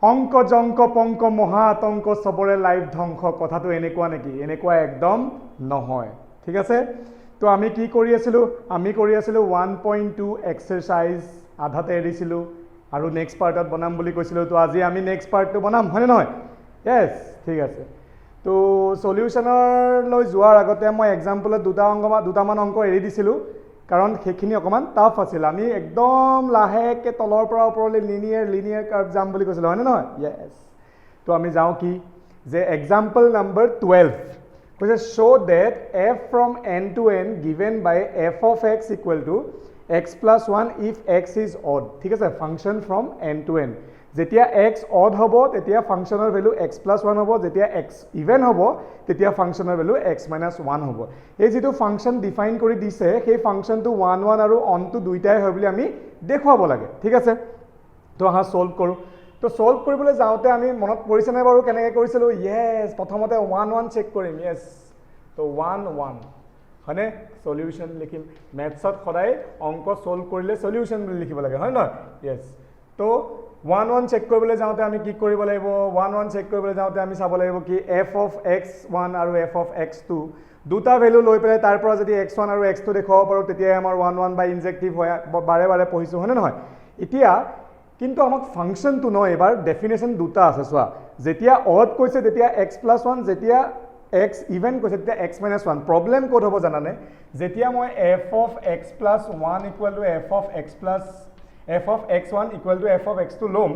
অংক জংক পংক মহা আতংক সবৰে লাইভ ধ্বংস কথাটো এনেকুৱা নেকি এনেকুৱা একদম নহয় ঠিক আছে তো আমি কি কৰি আছিলো 1.2 এক্সাৰসাইজ আধাতে এৰিছিলো আৰু নেক্সট পাৰ্টত বনাম বুলি কৈছিলো তো আজি আমি নেক্সট পাৰ্টটো বনাম হয়নে নহয় yes ঠিক আছে তো সলিউশনৰ লৈ যোৱাৰ আগতে মই এক্সাম্পলত দুটামান অংক এৰি দিছিলো কাৰণ সেইখিনি অকমান টাফ আছিল আমি একদম লাহেকে তলৰ পৰা ওপৰলৈ লিনিয়াৰ কাৰ্ভ যাম বুলি কৈছিলো হয়নে নহয় yes তো আমি যাও কি যে এক্সাম্পল নম্বৰ 12 কৈছে show that f from n to n given by f of x equal to x plus 1 if x is odd ঠিক আছে function from n to n যেতিয়া x odd হ'ব তেতিয়া ফাংশনৰ ভ্যালু x plus 1 হ'ব যেতিয়া x even হ'ব তেতিয়া ফাংশনৰ value x minus 1 হ'ব এই যেটো ফাংশন ডিফাইন কৰি দিছে সেই ফাংশনটো 1 1 আৰু on টো দুইটাই হয় বুলি আমি দেখুৱাব লাগে ঠিক আছে তো আহা সলভ কৰো তো সলভ কৰিবলৈ যাওতে আমি মনত পৰিছে নাই বাৰু কেনেকৈ কৰিছিলো yes প্ৰথমতে 1 1 চেক কৰিম yes তো 1 1 হনে সলিউশন লিখিম ম্যাথছত সদায় অংক সলভ কৰিলে সলিউশন বুলি লিখিব লাগে হয় নহয় yes তো 1 1 চেক কৰিবলৈ যাওতে আমি কি কৰিব লাগিব 1 1 চেক কৰিবলৈ যাওতে আমি চাব লাগিব কি f of x1 আৰু f of x2 দুটা ভ্যালু লৈ পেলাই তাৰ পৰা যদি x1 আৰু x2 দেখাব পাৰো তেতিয়া আমাৰ 1 1 বাই ইনজেক্টিভ হয় বাৰে বাৰে পঢ়িছো হয়নে নহয় এতিয়া কিন্তু আমাক ফাংশনটো ন এবাৰ ডেফিনেশন দুটা আছে সোয়া যেতিয়া অড কৈছে তেতিয়া x + 1 যেতিয়া x ইভেন কৈছে তেতিয়া x - 1 প্ৰবলেম কোড হ'ব জানানে যেতিয়া মই f of x + 1 = f of x f of x1 = f of x2 লম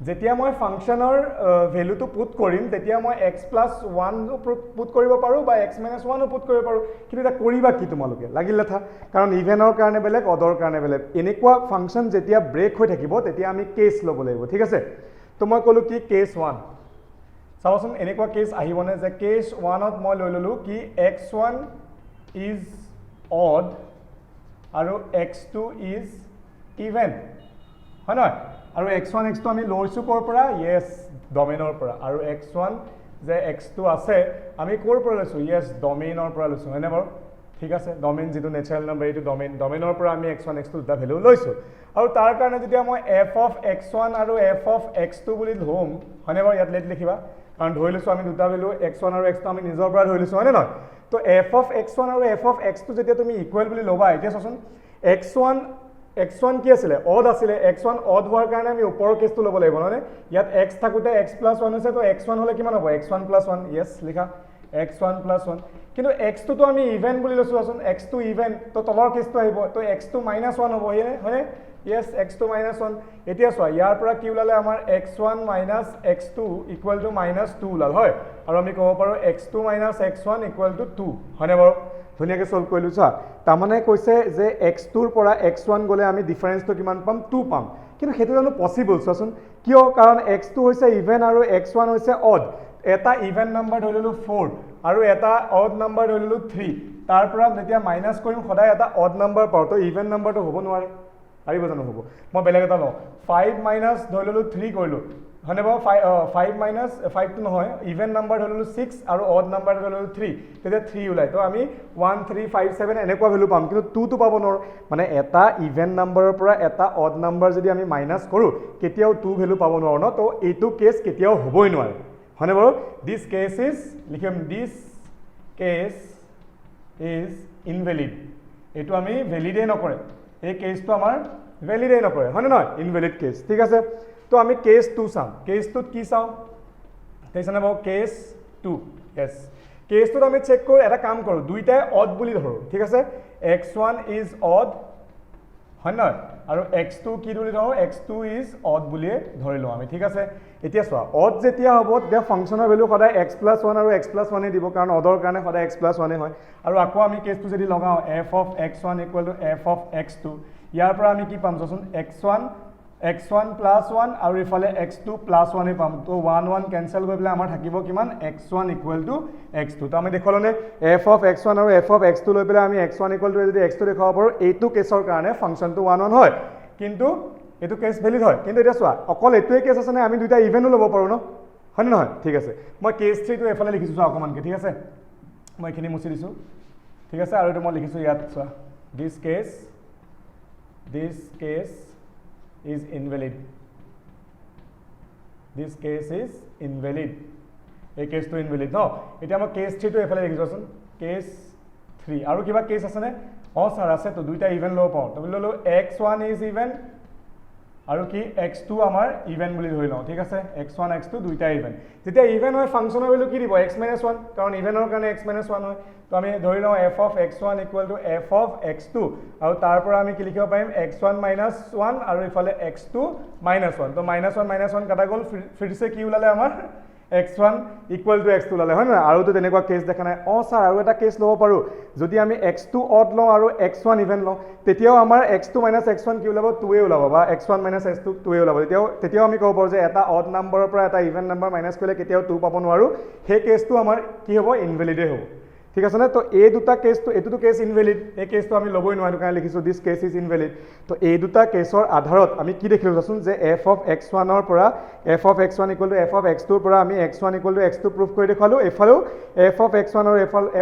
যেতিয়া মই ফাংশনৰ ভ্যালুটো পুট কৰিম তেতিয়া মই x + 1 পুট কৰিব পাৰো বা x - 1 পুট কৰিব পাৰো কিন্তু এটা কৰিবা কি তোমালোকে লাগিল লেথা কাৰণ ইভেনৰ কাৰণে বেলেগ অডৰ কাৰণে বেলেগ এনেকুৱা ফাংশন যেতিয়া ব্ৰেক হৈ থাকিব তেতিয়া আমি কেস ল'ব লাগিব ঠিক আছে তো মই কলো কি কেস 1 চাওচোন এনেকুৱা কেস আহিবনে যে কেস 1ত মই লৈ ললো কি x1 is odd আৰু x2 is even হয় নহয় আৰু x1 x2 আমি লৈছো কৰ পৰা yes ডমেইনৰ পৰা আৰু x1 যে x2 আছে আমি কৰ পৰা লৈছো yes ডমেইনৰ পৰা লৈছো হয়নে বাৰু ঠিক আছে ডমেইন যেটো নেচাৰেল নম্বৰ এইটো ডমেইনৰ পৰা আমি x1 x2 দুটা ভ্যালু লৈছো আৰু তাৰ কাৰণে যেতিয়া মই f of x1 আৰু f of x2 বুলি ধম হয়নে বাৰু ইয়াত লিখিবা কাৰণ ধৰি লৈছো আমি দুটা ভ্যালু x1 আৰু x2 আমি নিজৰ পৰা ধৰি লৈছো হয়নে নহয় তো f of x1 আৰু f of x2 যেতিয়া তুমি ইকুৱেল বুলি লবা এতিয়া চাচোন x1 কি আছিল অড আছিল x1 অড হোৱাৰ কাৰণে আমি ওপৰৰ কেছটো ল'ব লাগিব নহয় ইয়াত x থাকুতে x + 1 আছে তো x1 হলে কিমান হ'ব x1 + 1 yes লিখা x1 + 1 কিন্তু x2 তো আমি ইভেন বুলি লৈছো আসুন x2 ইভেন তো তলৰ কেছটো আহিব তো x2 - 1 হ'ব হয় yes x2 - 1 এতিয়া চোৱা ইয়াৰ পৰা কি ওলালে আমাৰ x1 - x2 = -2 ওলাল হয় আৰু আমি ক'ব পাৰো x2 - x1 = 2 হয়নে বাৰু ধুনিয়াকে সলভ কৰিলো চা তাৰমানে কৈছে যে x2 ৰ পৰা x1 গলে আমি ডিফাৰেন্সটো কিমান পাম 2 পাম কিন্তু হেতু জানো পসিবল চোৱাচোন কিয় কাৰণ x2 হৈছে ইভেন আৰু x1 হৈছে অড এটা ইভেন নাম্বাৰ ধৰি ললো 4 আৰু এটা অড নাম্বাৰ ধৰি ললো 3 তাৰ পৰা যেতিয়া মাইনাস কৰিম সদায় এটা অড নাম্বাৰ পাও তো ইভেন নাম্বাৰটো হ'ব নোৱাৰে পাৰিব জানো হ'ব মই বেলেগ এটা লও 5 মাইনাস ধৰি ললো 3 কৰিলো হনে বাৰু 5 মাইনাস 5 টো নহয় ইভেন নাম্বাৰ ধৰি ললো 6 আৰু অড নাম্বাৰ ধৰি ললো 3 তেতিয়া 3 ওলাই তো আমি 1 3 5 7 এনেকুৱা ভ্যালু পাম কিন্তু 2 টো পাব নোৱাৰো মানে এটা ইভেন নাম্বাৰৰ পৰা এটা অড নাম্বাৰ যদি আমি মাইনাস কৰো কেতিয়াও 2 ভ্যালু পাব নোৱাৰো ন তো এইটো কেস কেতিয়াও হ'বই নোৱাৰে হনে বাৰু দিস কেস ইজ লিখিম দিস কেস ইজ ইনভ্যালিড এটো আমি ভ্যালিডে নকৰে এই কেসটো আমাৰ ভ্যালিডে নকৰে হনে নহয় ইনভ্যালিড কেস ঠিক আছে তো আমি কেস 2 চাম কেস 2 কি চাও তেছনে বাও কেস 2 yes কেস 2 আমি চেক কৰো এটা কাম কৰো দুইটাই অড বুলি ধৰো ঠিক আছে x1 is odd হয় না আৰু x2 কি বুলি ধৰো x2 is odd বুলি ধৰিলো আমি ঠিক আছে এতিয়া চোৱা অড যেতিয়া হ'ব তেতিয়া ফাংশনৰ ভ্যালু সদায় x + 1 আৰু x + 1 এ দিব কাৰণ অডৰ কাৰণে সদায় x + 1 এ হয় আৰু আকৌ আমি কেসটো যদি লগাও f of x1 = f of x2 ইয়াৰ পৰা আমি কি পাম চোন x1 + 1 আৰু ইফালে x2 + 1 এ পাম তো 1 1 কেনসেল হৈ পেলাই আমাৰ থাকিব কিমান x1 = x2 তো আমি দেখলনে f of x1 আৰু f of x2 লৈ পেলাই আমি x1 = যদি x2 দেখাব পাৰো এইটো কেছৰ কাৰণে ফাংশনটো 1 1 হয় কিন্তু এটো কেস ভ্যালিড হয় কিন্তু এটা চোৱা অকল এটোই কেস আছে না আমি দুইটা ইভেনো ল'ব পাৰো ন হয় না নহয় ঠিক আছে মই কেস 3 টো এফালে লিখিছো চোৱা অকমানকে ঠিক আছে মই এখিনি মুছি দিছো ঠিক আছে আৰু এটো মই লিখিছো ইয়াত চোৱা this case is invalid this cash is invalid এই কেছটো ইনভেলিড ন এতিয়া মই কেছ 3 টো এফালে লিখিছোচোন কেছ 3 আৰু কিবা কেছ আছেনে স্যাৰ আছে তো দুইটা ইভেন লব পাওঁ তো ললো x1 ইজ ইভেন আৰু কি x2 আমাৰ ইভেন বুলি ধৰি লওঁ ঠিক আছে x1 x2 দুইটা ইভেন যেতিয়া ইভেন হয় ফাংচনৰ ভ্যালু কি দিব x - 1 কাৰণ ইভেনৰ কাৰণে x - 1 হয় তো আমি ধৰি লওঁ f of x1 = f of x2 আৰু তাৰ পৰা আমি কি লিখিব পাৰিম x1 - 1 আৰু ইফালে x2 - 1 তো -1 - 1 কাটা গ'ল ফিৰছে কি ওলালে আমাৰ x1 = x2 ওলালে হয় না আৰু তো তেনেকুৱা কেছ দেখা নাই স্যাৰ আৰু এটা কেছ লব পাৰো যদি আমি x2 অড লওঁ আৰু x1 ইভেন লওঁ তেতিয়াও আমাৰ x2 - x1 কি ওলাব 2 এ ওলাব বা x1 - x2 2 এ ওলাব তেতিয়াও আমি ক'ব পাৰো যে এটা অড নাম্বাৰৰ পৰা এটা ইভেন নাম্বাৰ মাইনাস কৰিলে কেতিয়াও 2 পাব নোৱাৰো সেই কেছটো আমাৰ কি হ'ব ইনভেলিডে হ'ব ঠিক আছে না তো এই দুটা কেছটো এটোটো কেছ ইনভেলিড এই কেছটো আমি লবই নোৱাৰো কাৰণ লিখিছো দিস কেছ ইজ ইনভেলিড তো এই দুটা কেছৰ আধাৰত আমি কি দেখিলো চাচোন যে f of x1 ৰ পৰা f of x1 = f of x2 ৰ পৰা আমি x1 = x2 প্ৰুফ কৰি দেখালো এফালেও f of x1 আৰু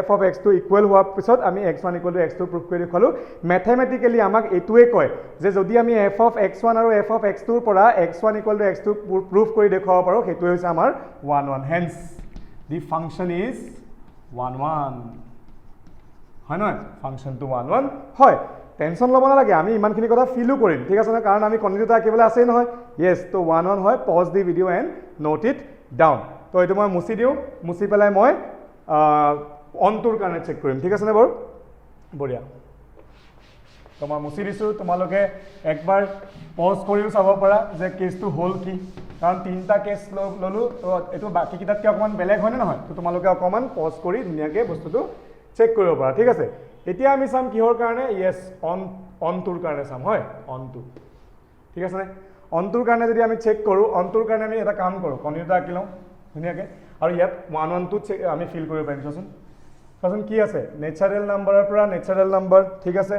f of x2 ইকুৱেল হোৱাৰ পিছত আমি x1 = x2 প্ৰুফ কৰি দেখালো ম্যাথমেটিক্যালি আমাক এটোৱে কয় যে যদি আমি f of x1 আৰু f of x2 ৰ পৰা x1 = x2 প্ৰুফ কৰি দেখাব পাৰো হেতুৱে হৈছে আমাৰ 1 1 হেন্স দি ফাংচন ইজ 1 1 হয় নহয় ফাংচনটো 1 1 হয় টেনশন লব নালাগে আমি ইমানখিনি কথা ফিলও কৰিম ঠিক আছে না কাৰণ আমি কন্টিনিউটা আঁকিবলৈ আছেই নহয় ইয়েস তো 1 1 হয় pause the video and note it down তো এইটো মই মুছি দিও মুছি পেলাই মই অনটোৰ কাৰণে চেক কৰিম ঠিক আছে না বাৰু বঢ়িয়া তো মই মুছি দিছো তোমালোকে একবাৰ পজ কৰিও চাব পাৰা যে কেছটো হল কি কাৰণ তিনটা কেছ ললো তো এটো বাকি কিতাতকে অকমান বেলেগ হয় না নহয় তো তোমালোকে অকমান পজ কৰি ধুনিয়াকে বস্তুটো চেক কৰিব পাৰা ঠিক আছে এতিয়া আমি চাম কিহৰ কাৰণে ইয়েস অনটোৰ কাৰণে চাম হয় অনটো ঠিক আছে নে অনটোৰ কাৰণে যদি আমি চেক কৰো অনটোৰ কাৰণে আমি এটা কাম কৰো কনিটা আঁকি লওঁ ধুনিয়াকে আৰু ইয়াত 1 1 টো আমি ফিল কৰিব পাৰিম চাচোন কি আছে নেচাৰেল নাম্বাৰৰ পৰা নেচাৰেল নাম্বাৰ ঠিক আছে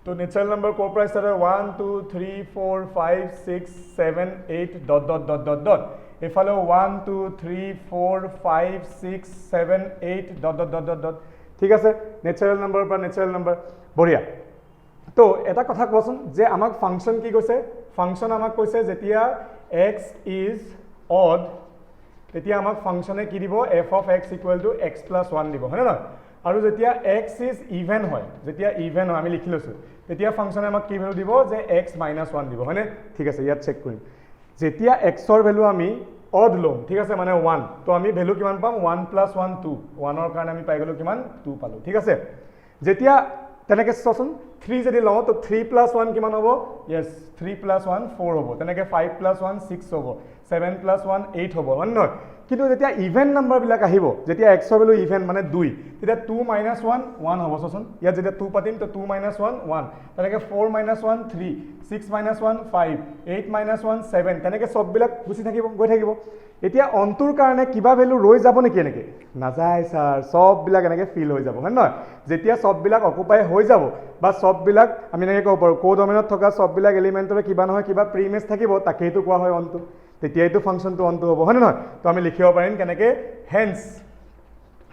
তো নেচাৰেল নাম্বাৰ কোৰ পৰা স্টাৰ্ট হয় 1 2 3 4 5 6 7 8 dot dot dot dot dot এফালে 1 2 3 4 5 6 7 8 ডট ডট ডট ডট ঠিক আছে নেচাৰেল নাম্বাৰৰ পৰা নেচাৰেল নাম্বাৰ বঢ়িয়া তো এটা কথা কোৱাচোন যে আমাক ফাংচন কি কৈছে ফাংচন আমাক কৈছে যেতিয়া x ইজ অড তেতিয়া আমাক ফাংচনে কি দিব f of x = x + 1 দিব হয় না আৰু যেতিয়া x ইজ ইভেন হয় যেতিয়া ইভেন হয় আমি লিখি লৈছো তেতিয়া ফাংচনে আমাক কি ভ্যালু দিব যে x - 1 দিব হয়নে ঠিক আছে ইয়াত চেক কৰিম যেতিয়া x ৰ ভ্যালু আমি অড লম ঠিক আছে মানে 1 তো আমি ভ্যালু কিমান পাম 1 + 1 2 1 ৰ কাৰণে আমি পাই গলো কিমান 2 পালো ঠিক আছে যেতিয়া তেনেকে চচোন 3 যদি লও তো 3 + 1 কিমান হ'ব यस 3 + 1 4 হ'ব তেনেকে 5 + 1 6 হ'ব 7 + 1 8 হ'ব হয় নহয় কিন্তু যেতিয়া ইভেন নাম্বাৰ বিলাক আহিব যেতিয়া x ৰ ভ্যালু ইভেন মানে 2 তেতিয়া 2 - 1 1 হ'ব চচোন ইয়াত যেতিয়া 2 পাতিম তো 2 - 1 1 তেনেকে 4 - 1 3 6 - 1 5 8 - 1 7 তেনেকে সব বিলাক গুছি থাকিব গৈ থাকিব এতিয়া অনটোৰ কাৰণে কিবা ভ্যালু ৰৈ যাব নেকি এনেকে নাযায় স্যাৰ সব বিলাক এনেকে ফিল হৈ যাব হয় নহয় যেতিয়া সব বিলাক অকুপাই হৈ যাব বা সব বিলাক আমি এনেকে ক'ব পাৰো কো ডমেনত থকা সব বিলাক এলিমেন্টৰে কিবা নহয় কিবা প্ৰিমেজ থাকিব তাকেইটো কোৱা হয় অনটো তেতিয়া এইটো ফাংচনটো অনটো হ'ব হয় নহয় তো আমি লিখিব পাৰিম কেনেকে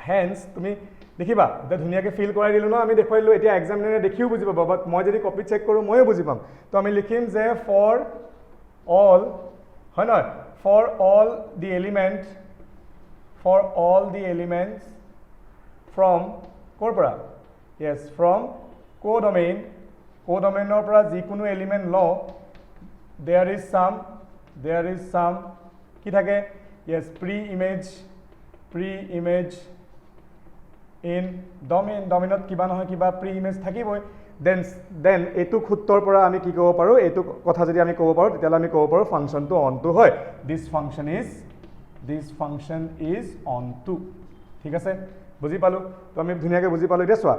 হেন্স তুমি দেখিবা এটা ধুনিয়াকে ফিল কৰাই দিলো ন আমি দেখুৱাইলো এতিয়া এক্সামিনাৰে দেখিও বুজি পাব বাট মই যদি কপি চেক কৰো ময়ো বুজি পাম তো আমি লিখিম যে ফৰ অল হয় নহয় for all the elements from korpora yes from codomain or পৰা যিকোনো এলিমেন্ট ল there is some কি থাকে yes pre-image in domainত কিবা নহয় কিবা pre-image থাকিবই then এটো খুত্তৰ পৰা আমি কি ক'ব পাৰো এটো কথা যদি আমি ক'ব পাৰো তেতিয়া আমি ক'ব পাৰো ফাংচনটো অনটো হয় this function is onto ঠিক আছে বুজি পালো তো আমি ধুনিয়াকে বুজি পালো এতিয়া চোৱা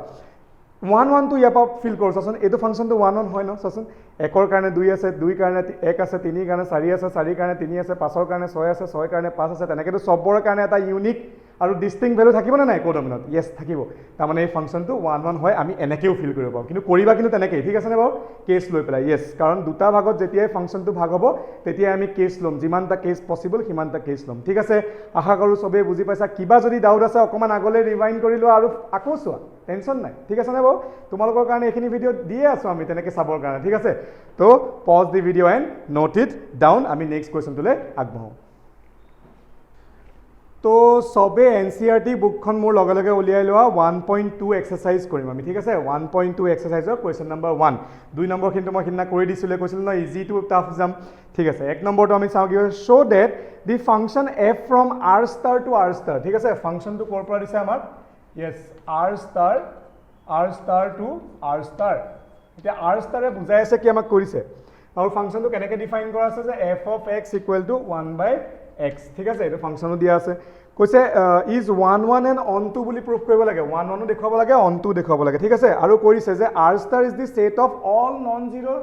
1 1 টো ইয়াৰ পৰা ফিল কৰছ চোন এটো ফাংচনটো 1 1 হয় ন চোন 1 ৰ কাৰণে 2 আছে 2 কাৰণে 1 আছে 3 কাৰণে 4 আছে 4 কাৰণে 3 আছে 5 ৰ কাৰণে 6 আছে 6 কাৰণে 5 আছে তেনেকেটো সবৰ কাৰণে এটা ইউনিক আৰু ডিস্টিংক্ট ভ্যালু থাকিব না নাই কোডমিনত ইয়েস থাকিব তাৰ মানে এই ফাংচনটো 1 1 হয় আমি এনেকেও ফিল কৰিব পাৰো কিন্তু কৰিবা কিন্তু তেনেকে ঠিক আছে নে বাৰু কেস লৈ পেলাই ইয়েস কাৰণ দুটা ভাগত যেতিয়া ফাংচনটো ভাগ হ'ব তেতিয়া আমি কেস লম যিমানটা কেস পসিবল সিমানটা কেস লম ঠিক আছে আশা কৰো সবে বুজি পাইছা কিবা যদি ডাউট আছে অকমান আগলে ৰিভাইন্ড কৰি লোৱা আৰু আকৌ চোৱা টেনশন নাই ঠিক আছে নে বাৰু তোমালোকৰ কাৰণে এখিনি ভিডিও দিয়ে আছো আমি তেনেকে চাবৰ কাৰণে ঠিক আছে তো pause the video and note it down আমি নেক্সট কোৱেশ্চনটোলে আগবঢ়াও তো সবে এনচিইআৰটি বুকখন মোৰ লগে লগে উলিয়াই লোৱা 1.2 এক্সাৰসাইজ কৰিম আমি ঠিক আছে 1.2 এক্সাৰসাইজৰ কুৱেশ্যন নম্বৰ 1 2 নম্বৰখিনিটো মই সিদিনা কৰি দিছিলোঁ কৈছিলোঁ ন ইজি টু টাফ যাম ঠিক আছে 1 নম্বৰটো আমি চাওঁ কি হয় show that the function f from r star to r star ঠিক আছে ফাংচনটো ক'ৰ পৰা দিছে আমাক yes r star to r star এতিয়া r star এ বুজাই আছে কি আমাক কৰিছে আৰু ফাংচনটো কেনেকৈ ডিফাইন কৰা আছে যে f of x equal to 1/x ঠিক আছে এইটো ফাংচনো দিয়া আছে কৈছে is 1 1 and on 2 বুলি প্ৰুফ কৰিব লাগে 1 1 ও দেখাব লাগে on 2 দেখাব লাগে ঠিক আছে আৰু কৰিছে যে r star is the set of all non zero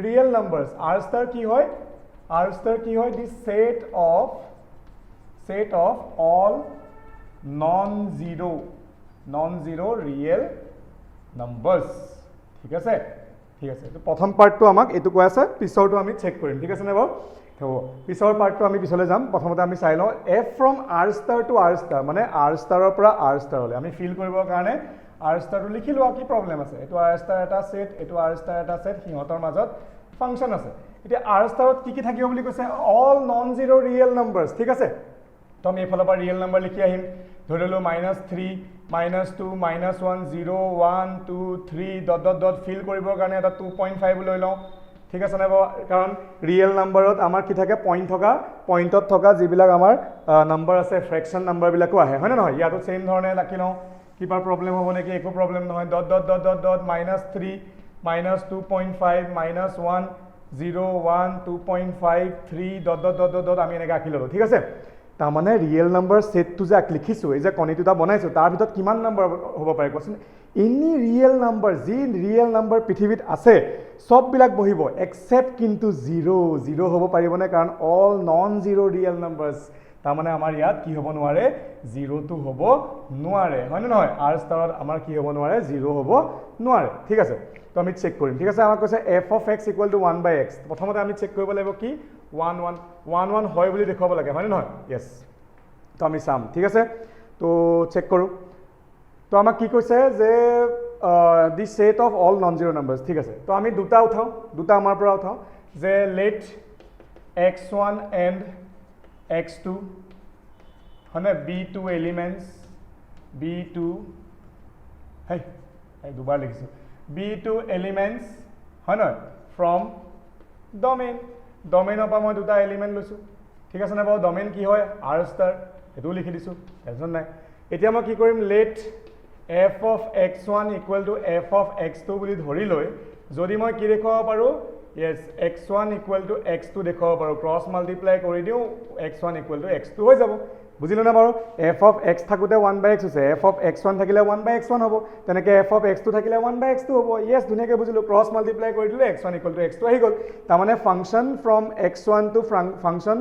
real numbers r star কি হয় the set of all non zero real numbers ঠিক আছে তো প্ৰথম পাৰ্টটো আমাক এটো কৈ আছে পিছৰটো আমি চেক কৰিম ঠিক আছে নে বাৰু তো পিছৰ পাৰ্টটো আমি পিছলৈ যাম প্ৰথমতে আমি চাই লওঁ f from r star to r star মানে r star ৰ পৰা r star লৈ আমি ফিল কৰিবৰ কাৰণে r star টো লিখি লোৱা কি প্ৰবলেম আছে এটো r star এটা সেট এটো r star এটা সেট হিহঁতৰ মাজত ফাংচন আছে এতিয়া r star ত কি থাকিব বুলি কৈছে all non zero real numbers ঠিক আছে তো আমি এফালৰ পৰা ৰিয়েল নাম্বাৰ লিখি আহিম ধৰিলো -3 -2 -1 0 1 2 3 ডট ডট ডট ফিল কৰিবৰ কাৰণে এটা 2.5 লৈ লওঁ ঠিক আছে না কাৰণ ৰিয়েল নাম্বাৰত আমাৰ কি থাকে পইণ্টত থকা যিবিলাক আমাৰ নাম্বাৰ আছে ফ্ৰেকশন নাম্বাৰ বিলাকো আহে হয় না নহয় ইয়াতো সেম ধৰণে লিখি লওঁ কিবা প্ৰবলেম হ'ব নেকি একো প্ৰবলেম নহয় dot dot dot dot dot -3 -2.5 -1 0 1 2.5 3 dot dot dot dot আমি এনেকৈ আঁকি ল'লোঁ ঠিক আছে তাৰ মানে ৰিয়েল নাম্বাৰ সেটটো যে লিখিছোঁ এই যে কণীটোটা বনাইছোঁ তাৰ ভিতৰত কিমান নাম্বাৰ হ'ব পাৰে কোৱাচোন এনি ৰিয়েল নাম্বাৰ যি ৰিয়েল নাম্বাৰ পৃথিৱীত আছে সববিলাক বহিব এক্সেপ্ট কিন্তু 0 হ'ব পাৰিবনে কাৰণ all non zero' real numbers তাৰ মানে আমাৰ ইয়াত কি হ'ব নোৱাৰে 0 টো হ'ব নোৱাৰে হয় নে নহয় r ষ্টাৰত আমাৰ কি হ'ব নোৱাৰে 0 হ'ব নোৱাৰে ঠিক আছে তো আমি চেক কৰিম ঠিক আছে আমাক কৈছে f of x equal to 1/x প্ৰথমতে আমি চেক কৰিব লাগিব কি 1 1 1 1 হয় বুলি দেখাব লাগে হয় নে নহয় yes তো আমি চাম ঠিক আছে তো চেক কৰোঁ তো আমাক কি কৈছে যে the set of all non zero numbers ঠিক আছে তো আমি দুটা আমাৰ পৰা উঠাও যে let x1 and x2 হনে b2 elements b2 hey দুবাৰ লিখিছো b2 elements হনে from domain পৰা মই দুটা এলিমেন্ট লৈছো ঠিক আছে না বাৰু domain কি হয় r star এটো লিখি দিছো টেনচন নাই এতিয়া মই কি কৰিম let f of x1 equal to f of x2 বুলি ধৰি লৈ যদি মই কি দেখাব পাৰো yes x1 equal to x2 দেখাব পাৰো ক্ৰস মাল্টিপ্লাই কৰি দিও x1 equal to x2 হৈ যাব বুজিলো না বাৰু f of x থাকুতে 1/x হৈছে f of x1 থাকিলে 1/x1 হ'ব তেনেকে f of x2 থাকিলে 1/x2 হ'ব yes ধুনিয়াকে বুজিলো ক্ৰস মাল্টিপ্লাই কৰি দিলে x1 equal to x2 আহি গল তাৰ মানে function from x1 to function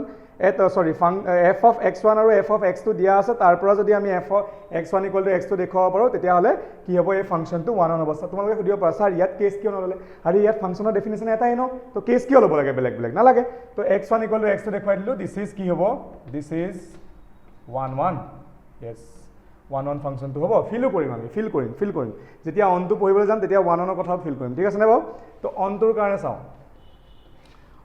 f of x1 আৰু f of x2 দিয়া আছে তাৰ পৰা যদি আমি f of x1 equal to x2 দেখাব পাৰো তেতিয়া হলে কি হ'ব এই ফাংচনটো 1 হ'ব তোমালোকে সুধিব পাৰা স্যাৰ ইয়াত কেস কিয় নললে আৰু ইয়াত ফাংচনৰ ডেফিনিশন এটাই ন তো কেস কিয় ল'ব লাগে বেলেগ বেলেগ না লাগে তো x1 equal to x2 দেখাই দিলো দিস ইজ কি হ'ব দিস ইজ 1 1 yes 1 1 ফাংচনটো হ'ব ফিল কৰিম যেতিয়া অন টু পঢ়িবলৈ যাম তেতিয়া 1 1 ৰ কথা ফিল কৰিম ঠিক আছে নে বাৰু তো অন টুৰ কাৰণে চাও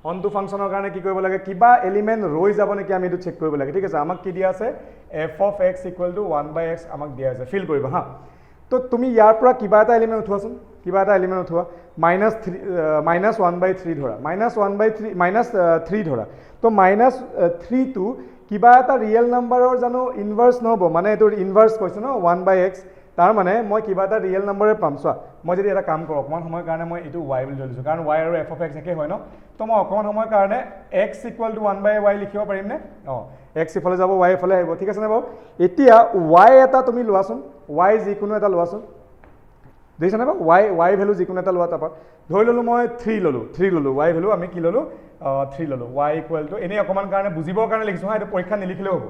অন টু ফাংচনৰ কাৰণে কি কৰিব লাগে কিবা এলিমেন্ট ৰৈ যাব নেকি আমি এটো চেক কৰিব লাগে ঠিক আছে আমাক কি দিয়া আছে f of x equal to 1/x আমাক দিয়া আছে ফিল কৰিব হা তো তুমি ইয়াৰ পৰা কিবা এটা এলিমেন্ট উঠোৱাচোন কিবা এটা এলিমেন্ট উঠোৱা -1/3 ধৰা -3 ধৰা তো -3 টো কিবা এটা ৰিয়েল নাম্বাৰৰ জানো ইনভাৰ্স নহব মানে এটো ইনভাৰ্স কৈছে ন 1/x তাৰ মানে মই কিবা এটা ৰিয়েল নাম্বাৰে পাম চোৱা মই যদি এটা কাম কৰো অকমান সময়ৰ কাৰণে মই এটো y বুলি ধৰিছো কাৰণ y আৰু f of x একে হয় ন তো মই অকমান সময়ৰ কাৰণে x equal to 1/y লিখিব পাৰিম নে x ইফালে যাব y ইফালে আহিব ঠিক আছে নে বাৰু এতিয়া y এটা তুমি লোৱাচোন y যিকোনো এটা লোৱাচোন দেখিছা নে বাৰু y ভ্যালু যিকোনো এটা লোৱা তাৰপৰা ধৰি ললো মই 3 ললো y ভ্যালু আমি কি ললো 3 ললো y equal to এনে অকমান কাৰণে বুজিবৰ কাৰণে লিখিছো হা এটা পৰীক্ষা নিলিখিলেও হ'ব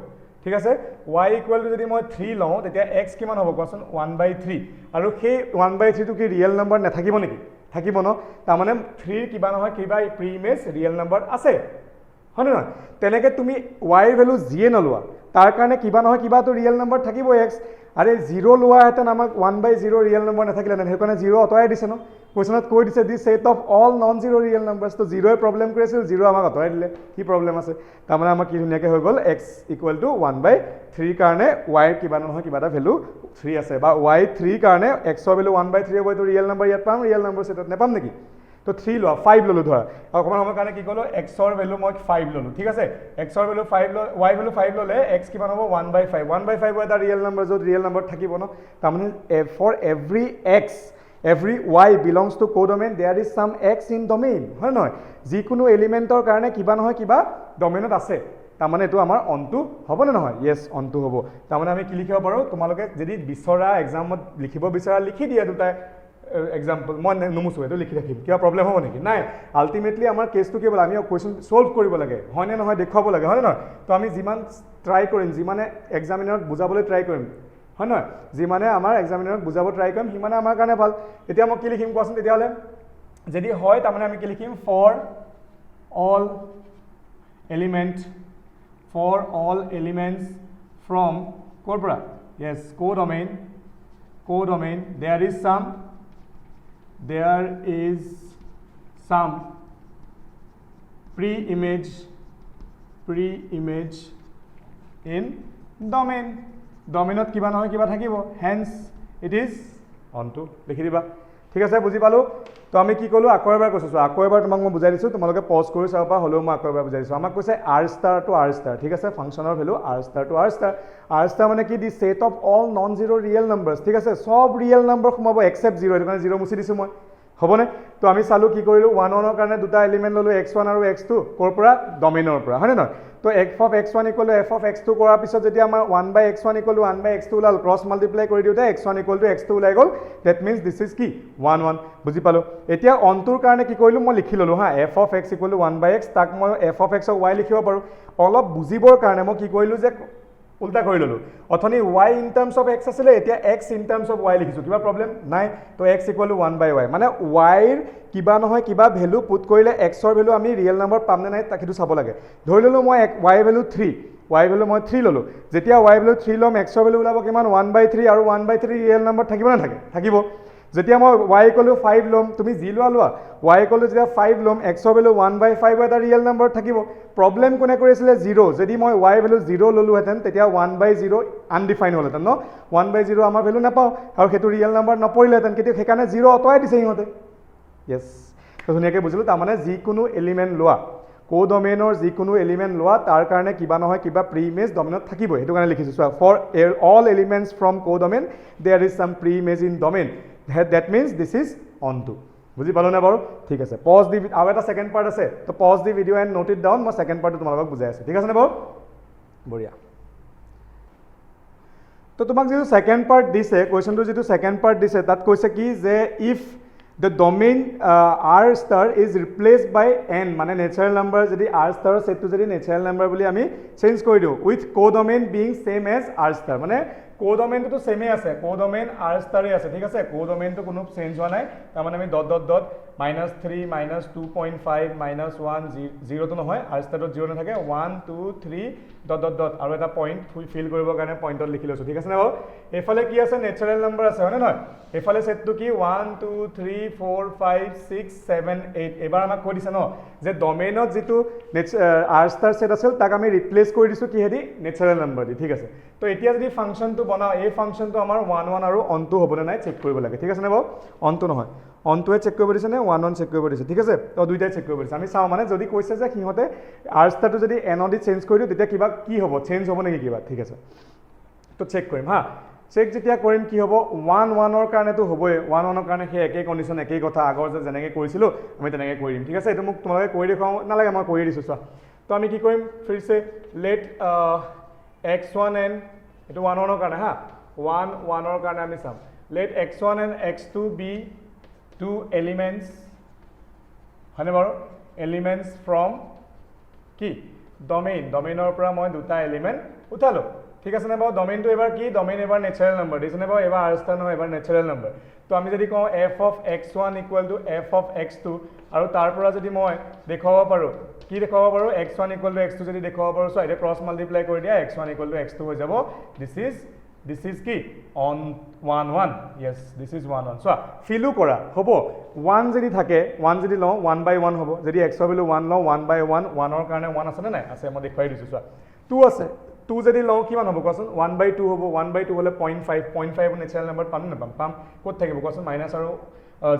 ঠিক আছে y equal to যদি মই 3 লওঁ তেতিয়া x কিমান হ'ব কোৱাচোন 1/3 আৰু সেই 1/3 টো কি ৰিয়েল নাম্বাৰ নাথাকিব নেকি থাকিব ন তাৰ মানে 3 কিবা নহয় কিবা প্ৰি ইমেজ ৰিয়েল নাম্বাৰ আছে হয় নে নহয় তেনেকৈ তুমি ৱাইৰ ভেলু যিয়ে নলোৱা তাৰ কাৰণে কিবা নহয় কিবাটো ৰিয়েল নম্বৰ থাকিবই এক্স আৰে 0 লোৱাহেঁতেন আমাক 1/0 ৰিয়েল নম্বৰ নাথাকিলেহেঁতেন সেইকাৰণে 0 আঁতৰাই দিছে ন কুৱেশ্যনত কৈ দিছে the set of all non zero' real numbers তো 0য়ে প্ৰব্লেম কৰি আছিল 0 আমাক আঁতৰাই দিলে কি প্ৰব্লেম আছে তাৰমানে আমাৰ কি ধুনীয়াকৈ হৈ গ'ল x = 1/3 কাৰণে y কিবা নহয় কিবা এটা ভেলু 3 আছে বা y 3 কাৰণে x ৰ ভেলু 1/3 হ'ব এইটো ৰিয়েল নম্বৰ ইয়াত পাম ৰিয়েল নম্বৰ সেটত নেপাম নেকি তো 3 লোৱা 5 ললো ধৰা অকমান সময়ৰ কাৰণে কি ক'লো x ৰ ভেলু মই 5 ললো ঠিক আছে x ৰ ভেলু 5 ল y ভেলু 5 ললে x কিমান হ'ব 1/5 1/5 এটা ৰিয়েল নম্বৰ য'ত ৰিয়েল নম্বৰ থাকিব ন তাৰমানে for every x every y belongs to codomain there is some x in domain হয় নহয় যিকোনো এলিমেন্টৰ কাৰণে কিবা নহয় কিবা ডমেইনত আছে তাৰমানে এইটো আমাৰ অনটো হ'ব নে নহয় ইয়েছ অনটো হ'ব তাৰমানে আমি কি লিখিব পাৰোঁ তোমালোকে যদি বিচৰা এক্সামত লিখিব বিচৰা লিখি দিয়া দুটা এক্সাম্পল মই নমুচো এইটো লিখি ৰাখিম কিবা প্ৰব্লেম হ'ব নেকি নাই আল্টিমেটলি আমাৰ কেছটো কি হ'ল আমি কুৱেশ্যন সলভ কৰিব লাগে হয়নে নহয় দেখুৱাব লাগে হয় নে নহয় তো আমি যিমান ট্ৰাই কৰিম যিমানে এক্সামিনাৰত বুজাবলৈ ট্ৰাই কৰিম হয় নহয় যিমানে আমাৰ এক্সামিনাৰত বুজাব ট্ৰাই কৰিম সিমানে আমাৰ কাৰণে ভাল এতিয়া মই কি লিখিম কোৱাচোন তেতিয়াহ'লে যদি হয় তাৰমানে আমি কি লিখিম ফৰ অল এলিমেণ্টছ ফ্ৰম ক'ৰ পৰা য়েছ কোডমেইন there is some pre-image in domain ডমেইনত কিবা নহয় কিবা থাকিব হেন্স ইট ইজ অনটো লিখি দিবা ঠিক আছে বুজি পালো তো আমি কি ক'লো আকৌ এবাৰ কৈছো আকৌ এবাৰ তোমাক মই বুজাই দিছো তোমালোকে পজ কৰি চাব পৰা হ'লেও মই আকৌ এবাৰ বুজাই দিছো আমাক কৈছে r star to r star ঠিক আছে ফাংচনৰ value r star to r star মানে কি the set of all non zero' real numbers ঠিক আছে সব ৰিয়েল নম্বৰ সোমাব এক্সেপ্ট 0 এইটো কাৰণে 0 মুছি দিছো মই হ'বনে তো আমি চালো কি কৰিলো 1 1 ৰ কাৰণে দুটা এলিমেন্ট ললো x1 আৰু x2 ক'ৰ পৰা ডমেইনৰ পৰা হয় নে নহয় তো f of x1 = f of x2 কৰাৰ পিছত যেতিয়া আমাৰ 1/x1 = 1/x2 ওলাল ক্ৰছ মাল্টিপ্লাই কৰি দিওঁতে x1 = x2 ওলাই গ'ল দ্যাট মিন্স দিস ইজ কি 1 1 বুজি পালো এতিয়া অনটোৰ কাৰণে কি কৰিলো মই লিখি ললো হা f of x = 1/x তাক মই f of x y লিখিব পাৰো অলপ বুজিবৰ কাৰণে মই কি কৰিলো যে উল্টা কৰি ললো অথনি y in terms of x আছিল এতিয়া x in terms of y লিখিছো কিবা প্ৰব্লেম নাই তো x = 1/y মানে y ৰ কিবা নহয় কিবা ভেলু পুট কৰিলে x ৰ ভেলু আমি ৰিয়েল নম্বৰ পাম নে নাই তাকিটো চাব লাগে ধৰি ললো মই y ভেলু 3 y ভেলু মই 3 ললো যেতিয়া y ভেলু 3 লম x ৰ ভেলু ওলাব কিমান 1/3 আৰু 1/3 ৰিয়েল নম্বৰ থাকিব না থাকে থাকিব যেতিয়া মই y = 5 লম তুমি জি লোৱা y = যেতিয়া 5 লম x ৰ ভেলু 1/5 এটা ৰিয়েল নম্বৰ থাকিব প্ৰব্লেম কোনে কৰিছিলে 0 যদি মই y ভেলু 0 ললো হেতেন তেতিয়া 1/0 আনডিফাইন হ'ল হেতেন ন 1/0 আমাৰ ভেলু নাপাও আৰু হেতু ৰিয়েল নম্বৰ নপৰিলে হেতেন কিন্তু সেইকাৰণে 0 অতৰাই দিছে ইহঁতে ইয়েছ তো ধুনীয়াকৈ বুজিলো তাৰমানে যিকোনো এলিমেন্ট লোৱা কোডমেইনৰ যিকোনো এলিমেন্ট লোৱা তাৰ কাৰণে কিবা নহয় কিবা প্ৰি-ইমেজ ডমেইনত থাকিব সেইটো কাৰণে লিখিছো for all elements from codomain there is some preimage in domain that means this is onto বুজি পালো না বাৰু ঠিক আছে পজ দি আৰু এটা সেকেন্ড পাৰ্ট আছে তো pause the video and note it down মই সেকেন্ড পাৰ্টটো তোমালোকক বুজাই আছো ঠিক আছে না বাৰু বঢ়িয়া তো তোমাক যেটো সেকেন্ড পাৰ্ট দিছে কোৱেশ্চনটো যেটো সেকেন্ড পাৰ্ট দিছে তাত কৈছে কি যে if the domain r star is replaced by n মানে natural number যদি r star সেটটো যদি natural number বুলি আমি চেঞ্জ কৰি দিও with codomain being same as r star মানে কোডমেইনটো তো সেমে আছে কোডমেইন r স্টাৰে আছে ঠিক আছে কোডমেইনটো কোনো চেঞ্জ হোৱা নাই তাৰ মানে আমি ডট ডট ডট -3 -2.5 -1 0 তো নহয় r স্টাৰত 0 নাথাকে 1 2 3 ডট ডট ডট আৰু এটা পইণ্ট ফিল কৰিবৰ কাৰণে পইণ্টত লিখি লৈছো ঠিক আছে না বাৰু এফালে কি আছে নেচাৰেল নম্বৰ আছে হয় নহয় এফালে সেটটো কি 1 2 3 4 5 6 7 8 এবাৰ আমাক কৈ দিছে ন যে ডমেইনত যেটো r স্টাৰ সেট আছিল তাক আমি ৰিপ্লেস কৰি দিছো কি হেদি নেচাৰেল নম্বৰ দি ঠিক আছে তো এতিয়া যদি ফাংচনটো বনাও এই ফাংচনটো আমাৰ 1 1 আৰু অনটো হ'বনে নাই চেক কৰিব লাগে ঠিক আছে না বাৰু অনটো নহয় অনটোৱে চেক কৰিব দিছে নে 1 1 চেক কৰিব দিছে ঠিক আছে তো দুইটাই চেক কৰিব দিছে আমি চাও মানে যদি কৈছে যে সিহঁতে r স্টাৰটো যদি n দি চেঞ্জ কৰি দিও তেতিয়া কিবা কি হ'ব চেঞ্জ হ'ব নেকি কিবা ঠিক আছে তো চেক কৰিম হা চেক যেতিয়া কৰিম কি হ'ব 1 1 ৰ কাৰণে তো হ'বই 1 1 ৰ কাৰণে সেই একেই কন্ডিশন একেই কথা আগৰ যে যেনেকৈ কৰিছিলো আমি তেনেকৈ কৰি দিম ঠিক আছে এটো মোক তোমালোকে কৰি দেখাও নালাগে মই কৰি দিছো চোৱা তো আমি কি কৰিম ফিৰছে লেট x1 and এটো 1 1 ৰ কাৰণে হা 1 1 ৰ কাৰণে আমি চাম let x1 and x2 be two elements হয়নে বাৰু elements from কি ডমেইনৰ পৰা মই দুটা এলিমেন্ট উঠালো ঠিক আছে না বাৰু ডমেইনটো এবাৰ কি ডমেইন এবাৰ নেচাৰেল নম্বৰ দিছে না বাৰু এবাৰ r স্টাৰ নহয় এবাৰ নেচাৰেল নম্বৰ তো আমি যদি কওঁ f of x1 = f of x2 আৰু তাৰ পৰা যদি মই দেখাব পাৰো কি দেখুৱাব পাৰোঁ x1 = x2 যদি দেখুৱাব পাৰোঁ সো এটা ক্ৰছ মাল্টিপ্লাই কৰি দিয়া x1 = x2 হৈ যাব this is কি on 1 1 yes this is 1 1 so ফিলু কৰা হ'ব 1 যদি থাকে 1 যদি লওঁ 1/1 হ'ব যদি x ৰ ভ্যালু 1 লওঁ 1/1 1 ৰ কাৰণে 1 আছে নে নাই আছে মই দেখুৱাই দিছো চোৱা 2 আছে 2 যদি লওঁ কিমান হ'ব কোৱাচোন 1/2 হ'ব 1/2 হলে 0.5 নেচাৰেল নম্বৰ পাম নে পাম ক'ত থাকিব কোৱাচোন মাইনাস আৰু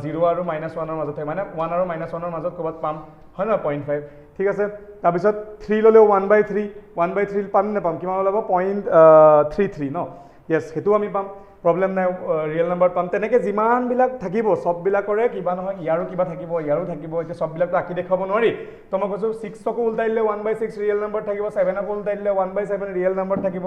0 আৰু -1 ৰ মাজত থাকে মানে 1 আৰু -1 ৰ মাজত ক'বাত পাম হয় না 0.5 ঠিক আছে তাৰ পিছত 3 ললেও 1/3 পাম নে পাম কিমান ওলাব 0.33 ন yes হেতু আমি পাম প্ৰবলেম নাই ৰিয়েল নম্বৰ পাম তেনেকে যিমান বিলাক থাকিব সব বিলাকৰে কিবা নহয় ইয়াৰো কিবা থাকিব ইয়াৰো থাকিব এতিয়া সব বিলাকটো আকি দেখাব নোৱাৰি তো মই কৈছো 6 কো উল্টাই দিলে 1/6 ৰিয়েল নম্বৰ থাকিব 7 কো উল্টাই দিলে 1/7 ৰিয়েল নম্বৰ থাকিব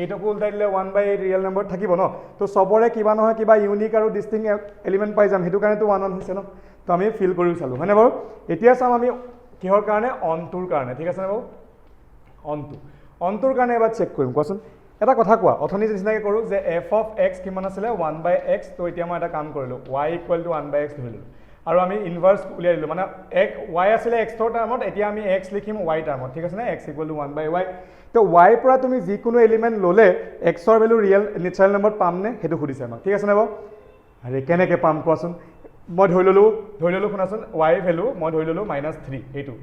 8 কো উল্টাই দিলে 1/8 ৰিয়েল নম্বৰ থাকিব ন তো সবৰে কিবা নহয় কিবা ইউনিক আৰু ডিস্টিংক্ট এলিমেন্ট পাই যাম হেতু কাৰণে তো 1 1 হৈছে ন তো আমি ফিল কৰি চালো হয়নে বাৰু এতিয়া চাম আমি কিহৰ কাৰণে অনটোৰ কাৰণে ঠিক আছে নে বাৰু অনটোৰ কাৰণে এবাৰ চেক কৰিম কোৱাচোন এটা কথা কোৱা অথনি যেনেকৈ কৰো যে f of x কিমান আছিল 1/x তো এতিয়া মই এটা কাম কৰিলো y = 1/x ধৰিলো আৰু আমি ইনভাৰ্স উলিয়াই দিলো মানে y আছিল x ৰ টাৰ্মত এতিয়া আমি x লিখিম y টাৰ্মত ঠিক আছে না x = 1/y তো y পৰা তুমি যিকোনো এলিমেন্ট ললে x ৰ ভ্যালু ৰিয়েল নেচাৰেল নম্বৰ পাম নে হেতু খুদিছে আমাক ঠিক আছে না বাৰু আৰে কেনেকৈ পাম কোৱাচোন মই ধৰি ললো শুনাচোন y ভ্যালু মই ধৰি ললো -3 এইটো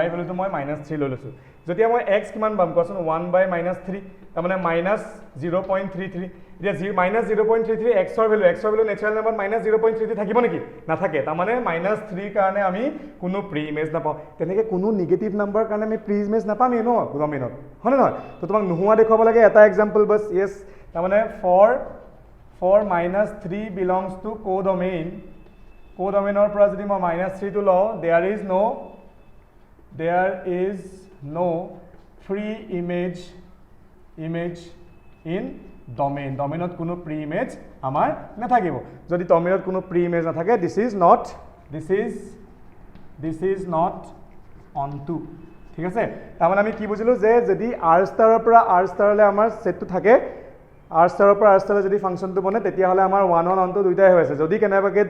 y ভ্যালুটো মই -3 লৈ লৈছো যেতিয়া মই x কিমান পাম কোৱাচোন 1/-3 তাৰ মানে -0.33 এতিয়া -0.33 x ৰ ভ্যালু নেচাৰেল নম্বৰ -0.33 থাকিব নেকি নাথাকে তাৰ মানে -3 কাৰণে আমি কোনো প্ৰি ইমেজ নাপাওঁ তেনেকে কোনো নিগেটিভ নম্বৰ কাৰণে আমি প্ৰি ইমেজ নাপামেই ন ডমেইনত হয় নহয় তো তোমাক নোহোৱা দেখুৱাব লাগে এটা এক্সাম্পল বাস yes তাৰ মানে for -3 belongs to কোডমেইনৰ পৰা যদি মই -3 টো লওঁ there is no free image in domainত কোনো প্ৰি ইমেজ আমাৰ নাথাকিব যদি ডমেইনত কোনো প্ৰি ইমেজ নাথাকে this is not onto ঠিক আছে তাৰ মানে আমি কি বুজিলো যে যদি r ষ্টাৰৰ পৰা r ষ্টাৰলৈ আমাৰ সেটটো থাকে r ষ্টাৰৰ পৰা r ষ্টাৰলৈ যদি ফাংচনটো বনে তেতিয়া হলে আমাৰ 1 1 onto দুইটাই হৈ আছে যদি কেনেবাকে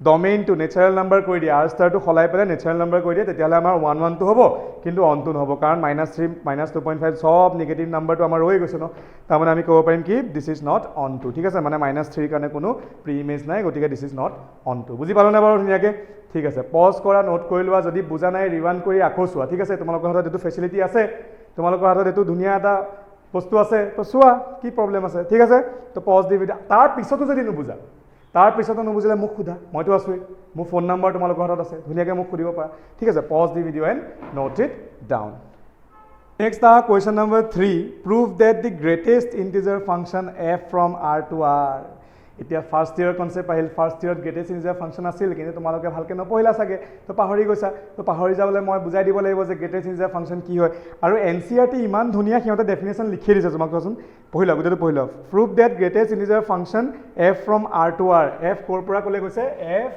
ডমেইনটো নেচাৰেল নম্বৰ কৰি দিয়ে r ষ্টাৰটো খলাই পেলাই নেচাৰেল নম্বৰ কৰি দিয়ে তেতিয়া হলে আমাৰ 1 1 টো হ'ব কিন্তু onto নহব কাৰণ -3 -2.5 সব নেগেটিভ নম্বৰটো আমাৰ ৰৈ গৈছে ন তাৰ মানে আমি ক'ব পাৰিম কি this is not onto ঠিক আছে মানে -3 কাৰণে কোনো প্ৰি ইমেজ নাই গতিকে this is not onto বুজি পালো না বাৰু ধুনিয়াকে ঠিক আছে পজ কৰা নোট কৰি লোৱা যদি বুজা নাই ৰিৱাইণ্ড কৰি আকৌ চোৱা ঠিক আছে তোমালোকৰ হাতত এটো ফেসিলিটি আছে তোমালোকৰ হাতত এটো ধুনিয়া এটা বস্তু আছে তো চোৱা কি প্ৰবলেম আছে ঠিক আছে তো পজ দি তাৰ পিছতো যদি নুবুজা তাৰ পিছতো নুবুজিলে মোক খুদা মইতো আছো মোৰ ফোন নম্বৰ তোমালোকৰ হাতত আছে ধুনিয়াকে মোক খুদিব পাৰা ঠিক আছে pause the video and note it down next question number 3 prove that the greatest integer function f from r to r এতিয়া ফার্স্ট ইয়ার কনসেপ্ট আহিল first year greatest integer function আছিল কিন্তু তোমালোকে ভালকে নপঢ়িলা সাগে তো পাহৰি গৈছা তো পাহৰি যাবলে মই বুজাই দিব লাগিব যে গ্ৰেটেষ্ট ইন্টিজাৰ ফাংশন কি হয় আৰু এনসিআৰটি ইমান ধুনিয়া কিহতে ডেফিনেশন লিখি দিছে তোমাক কোৱাচোন পঢ়িলা গুটেটো পঢ়িলা prove that greatest integer function f from r to r f কৰ পৰা কলে গৈছে f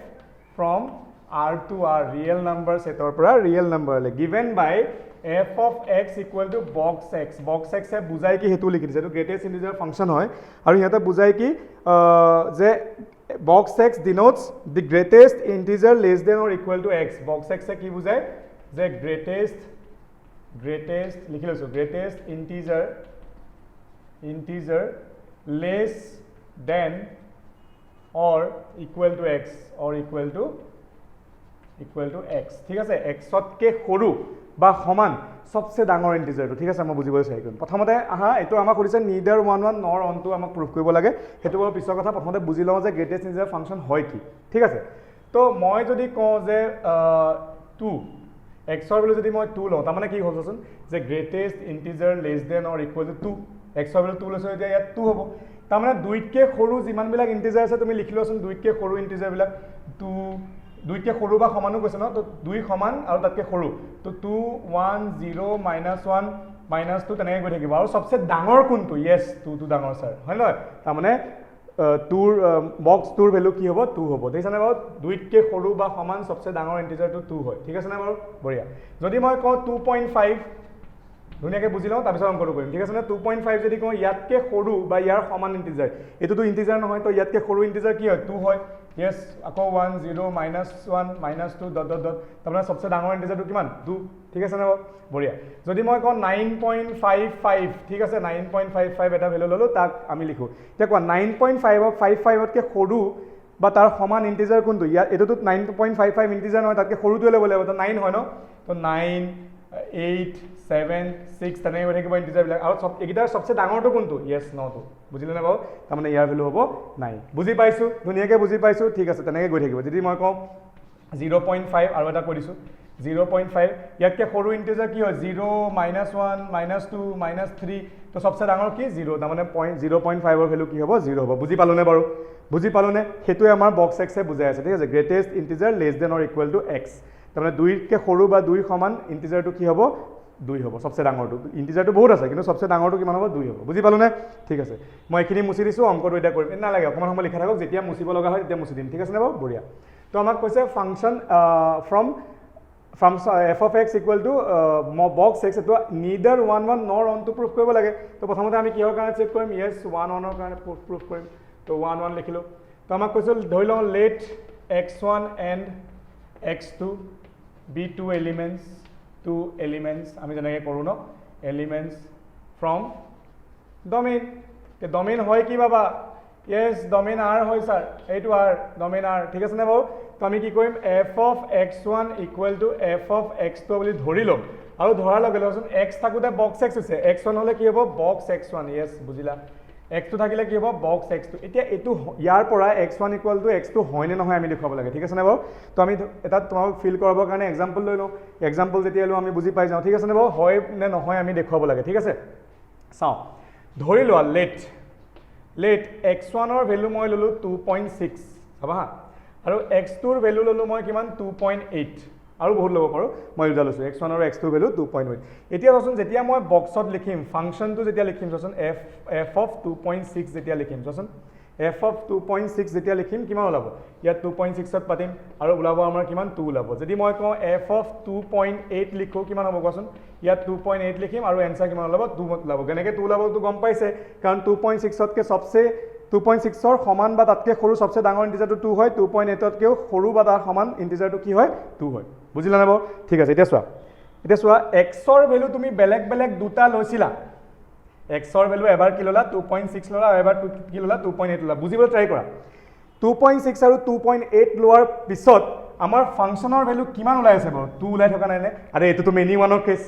from r to r real number সেটৰ পৰা ৰিয়েল নম্বৰলে given by f of x equal to box x এ বুজাই কি হেতু লিখি দিছে এটো গ্ৰেটেষ্ট ইন্টিজাৰ ফাংশন হয় আৰু ইহতে বুজাই কি যে box x denotes the greatest integer less than or equal to x box x এ কি বুজাই যে greatest লিখি লৈছো greatest integer less than or equal to x ঠিক আছে x তকে সৰু বা সমান সবচে ডাঙৰ ইন্টিজাৰটো ঠিক আছে মই বুজিবলৈ চাই কৰিম প্ৰথমতে আহা এটো আমাক কৰিছে neither 1 1 nor onto আমাক প্ৰুফ কৰিব লাগে হেতু বৰ পিছৰ কথা প্ৰথমতে বুজি লওঁ যে গ্ৰেটেষ্ট ইন্টিজাৰ ফাংশন হয় কি ঠিক আছে তো মই যদি কওঁ যে 2 x ৰ ভ্যালু যদি মই 2 লওঁ তাৰ মানে কি হ'বচোন যে greatest integer less than or equal to 2 x ৰ ভ্যালু 2 লৈছো এতিয়া ইয়াত 2 হ'ব তাৰ মানে দুইতকে সৰু যিমান বিলাক ইন্টিজাৰ আছে তুমি লিখি লোৱাচোন দুইতকে সৰু ইন্টিজাৰ বিলাক 2 দুইতকে সৰু বা সমানো কৈছে ন তো 2 সমান আৰু তাতকে সৰু তো 2 1 0 -1 -2 তেনেকৈ গৈ থাকিব আৰু সবচে ডাঙৰ কোনটো yes 2 টো ডাঙৰ স্যাৰ হয় নহয় তাৰ মানে 2 বক্স 2 ভ্যালু কি হ'ব 2 হ'ব দেখানে বাৰু দুইতকে সৰু বা সমান সবচে ডাঙৰ ইন্টিজাৰটো 2 হয় ঠিক আছে না বাৰু বঢ়িয়া যদি মই কওঁ 2.5 ধুনীয়াকৈ বুজি লওঁ তাৰপিছত অংকটো কৰিম ঠিক আছে নে 2.5 যদি কওঁ ইয়াতকৈ সৰু বা ইয়াৰ সমান ইণ্টিজাৰ এইটোতো ইণ্টিজাৰ নহয় তো ইয়াতকৈ সৰু ইণ্টিজাৰ কি হয় 2 হয় yes আকৌ 1 0 -1 -2 ডট ডট ডট তাৰমানে সবচে ডাঙৰ ইণ্টিজাৰটো কিমান 2 ঠিক আছে নে বঢ়িয়া যদি মই কওঁ 9.55 ঠিক আছে 9.55 এটা ভ্যালু ললো তাক আমি লিখো এতিয়া কোৱা 9.5 55তকৈ সৰু বা তাৰ সমান ইণ্টিজাৰ কোনটো ইয়াত এটোতো 9.55 ইণ্টিজাৰ নহয় তাতকৈ সৰুটোৱে ল'ব লাগিব তো 9 হয় ন তো 9 8 7 6 তেনেকৈ গৈ থাকিব ইণ্টিজাৰবিলাক আৰু সব এইকেইটাৰ সবচে ডাঙৰটো কোনটো yes নটো বুজিলে নে বাৰু তাৰমানে ইয়াৰ ভ্যালু হ'ব 9 বুজি পাইছো ধুনীয়াকৈ বুজি পাইছো ঠিক আছে তেনেকৈ গৈ থাকিব যদি মই কওঁ 0.5 আৰু এটা কৈ দিছো 0.5 ইয়াতকৈ সৰু ইণ্টিজাৰ কি হয় 0 -1 -2 -3 তো সবচে ডাঙৰ কি 0 তাৰমানে 0.5 ৰ ভ্যালু কি হ'ব 0 হ'ব বুজি পালোনে বাৰু বুজি পালোনে হেতুৱে আমাৰ বক্স x এ বুজাই আছে ঠিক আছে greatest integer less than or equal to x তাৰমানে 2তকৈ সৰু বা 2 সমান ইণ্টিজাৰটো কি হ'ব 2 হ'ব সবচে ডাঙৰটো ইণ্টিজাৰটো বহুত আছে কিন্তু সবচে ডাঙৰটো কিমান হ'ব 2 হ'ব বুজি পালোনে ঠিক আছে মই এখিনি মুছি দিছো অংকটো এটা কৰিম নালাগে অকমান সময় লিখা থাকক যেতিয়া মুছিব লগা হয় তেতিয়া মুছি দিম ঠিক আছে নে বাৰু বঢ়িয়া তো আমাক কৈছে function from f of x equal to box x এটো neither 1 1 nor 1 to proof কৰিব লাগে তো প্ৰথমতে আমি কিহৰ কাৰণে চেক কৰিম yes 1 1 ৰ কাৰণে proof কৰিম তো 1 1 লিখিলো তো আমাক কৈছে ধৰি লওঁ let x1 and x2 be two elements আমি যেনেকৈ কৰোঁ ন elements from domain তে domain হয় কি বাবা yes domain r হয় স্যার এইটো r domain r ঠিক আছে নে বাৰু তো আমি কি কৰিম f of x1 equal to f of x2 বুলি ধৰি লম আৰু ধৰাৰ লগে লগে x থাকোতে box x হৈছে x1 হলে কি হ'ব box x1 yes বুজিলা x2 থাকিলে কি হ'ব box x2 এতিয়া এটো ইয়াৰ পৰা x1 equal to x2 হয় নে নহয় আমি লিখাব লাগে ঠিক আছে নে বাৰু তো আমি এটা তোমাক ফিল কৰাবৰ কাৰণে এক্সাম্পল লৈ লওঁ এক্সাম্পল যেতিয়া লওঁ আমি বুজি পাই যাওঁ ঠিক আছে নে বাৰু হয় নে নহয় আমি দেখুৱাব লাগে ঠিক আছে চাওঁ ধৰি লোৱা let x1 ৰ ভ্যালু মই ললো 2.6 চাবা হা আৰু x2 ৰ ভ্যালু ললো মই কিমান 2.8 আৰু বহুত ল'ব পাৰো মই দুটা লৈছো x1 আৰু x2 ভ্যালু 2.8 এতিয়া চোন যেতিয়া মই বক্সত লিখিম ফাংচনটো যেতিয়া লিখিম চোন f of 2.6 যেতিয়া লিখিম চোন f of 2.6 যেতিয়া লিখিম কিমান ওলাব ইয়াত 2.6 ত পাতিম আৰু ওলাব আমাৰ কিমান 2 ওলাব যদি মই কওঁ f of 2.8 লিখো কিমান হ'ব কোৱাচোন ইয়াত 2.8 লিখিম আৰু এনসাৰ কিমান ওলাব 2 ওলাব কেনেকৈ 2 ওলাব তো গম পাইছে কাৰণ 2.6 তকৈ সবচে 2.6 ৰ সমান বা তাতকৈ সৰু সবচে ডাঙৰ ইণ্টিজাৰটো 2 হয় 2.8 তকৈও সৰু বা তাৰ সমান ইণ্টিজাৰটো কি হয় 2 হয় বুজিলা না বাৰু ঠিক আছে এতিয়া চোৱা x ৰ ভ্যালু তুমি বেলেগ বেলেগ দুটা লৈছিলা x ৰ ভ্যালু এবাৰ কি ললা 2.6 ললা আৰু এবাৰ কি ললা 2.8 ললা বুজিবলৈ ট্ৰাই কৰা 2.6 আৰু 2.8 লোৱাৰ পিছত আমাৰ ফাংচনৰ ভ্যালু কিমান ওলাই আছে বাৰু 2 ওলাই থকা নাই নে আৰে এটো তো মেনি ওৱানৰ কেছ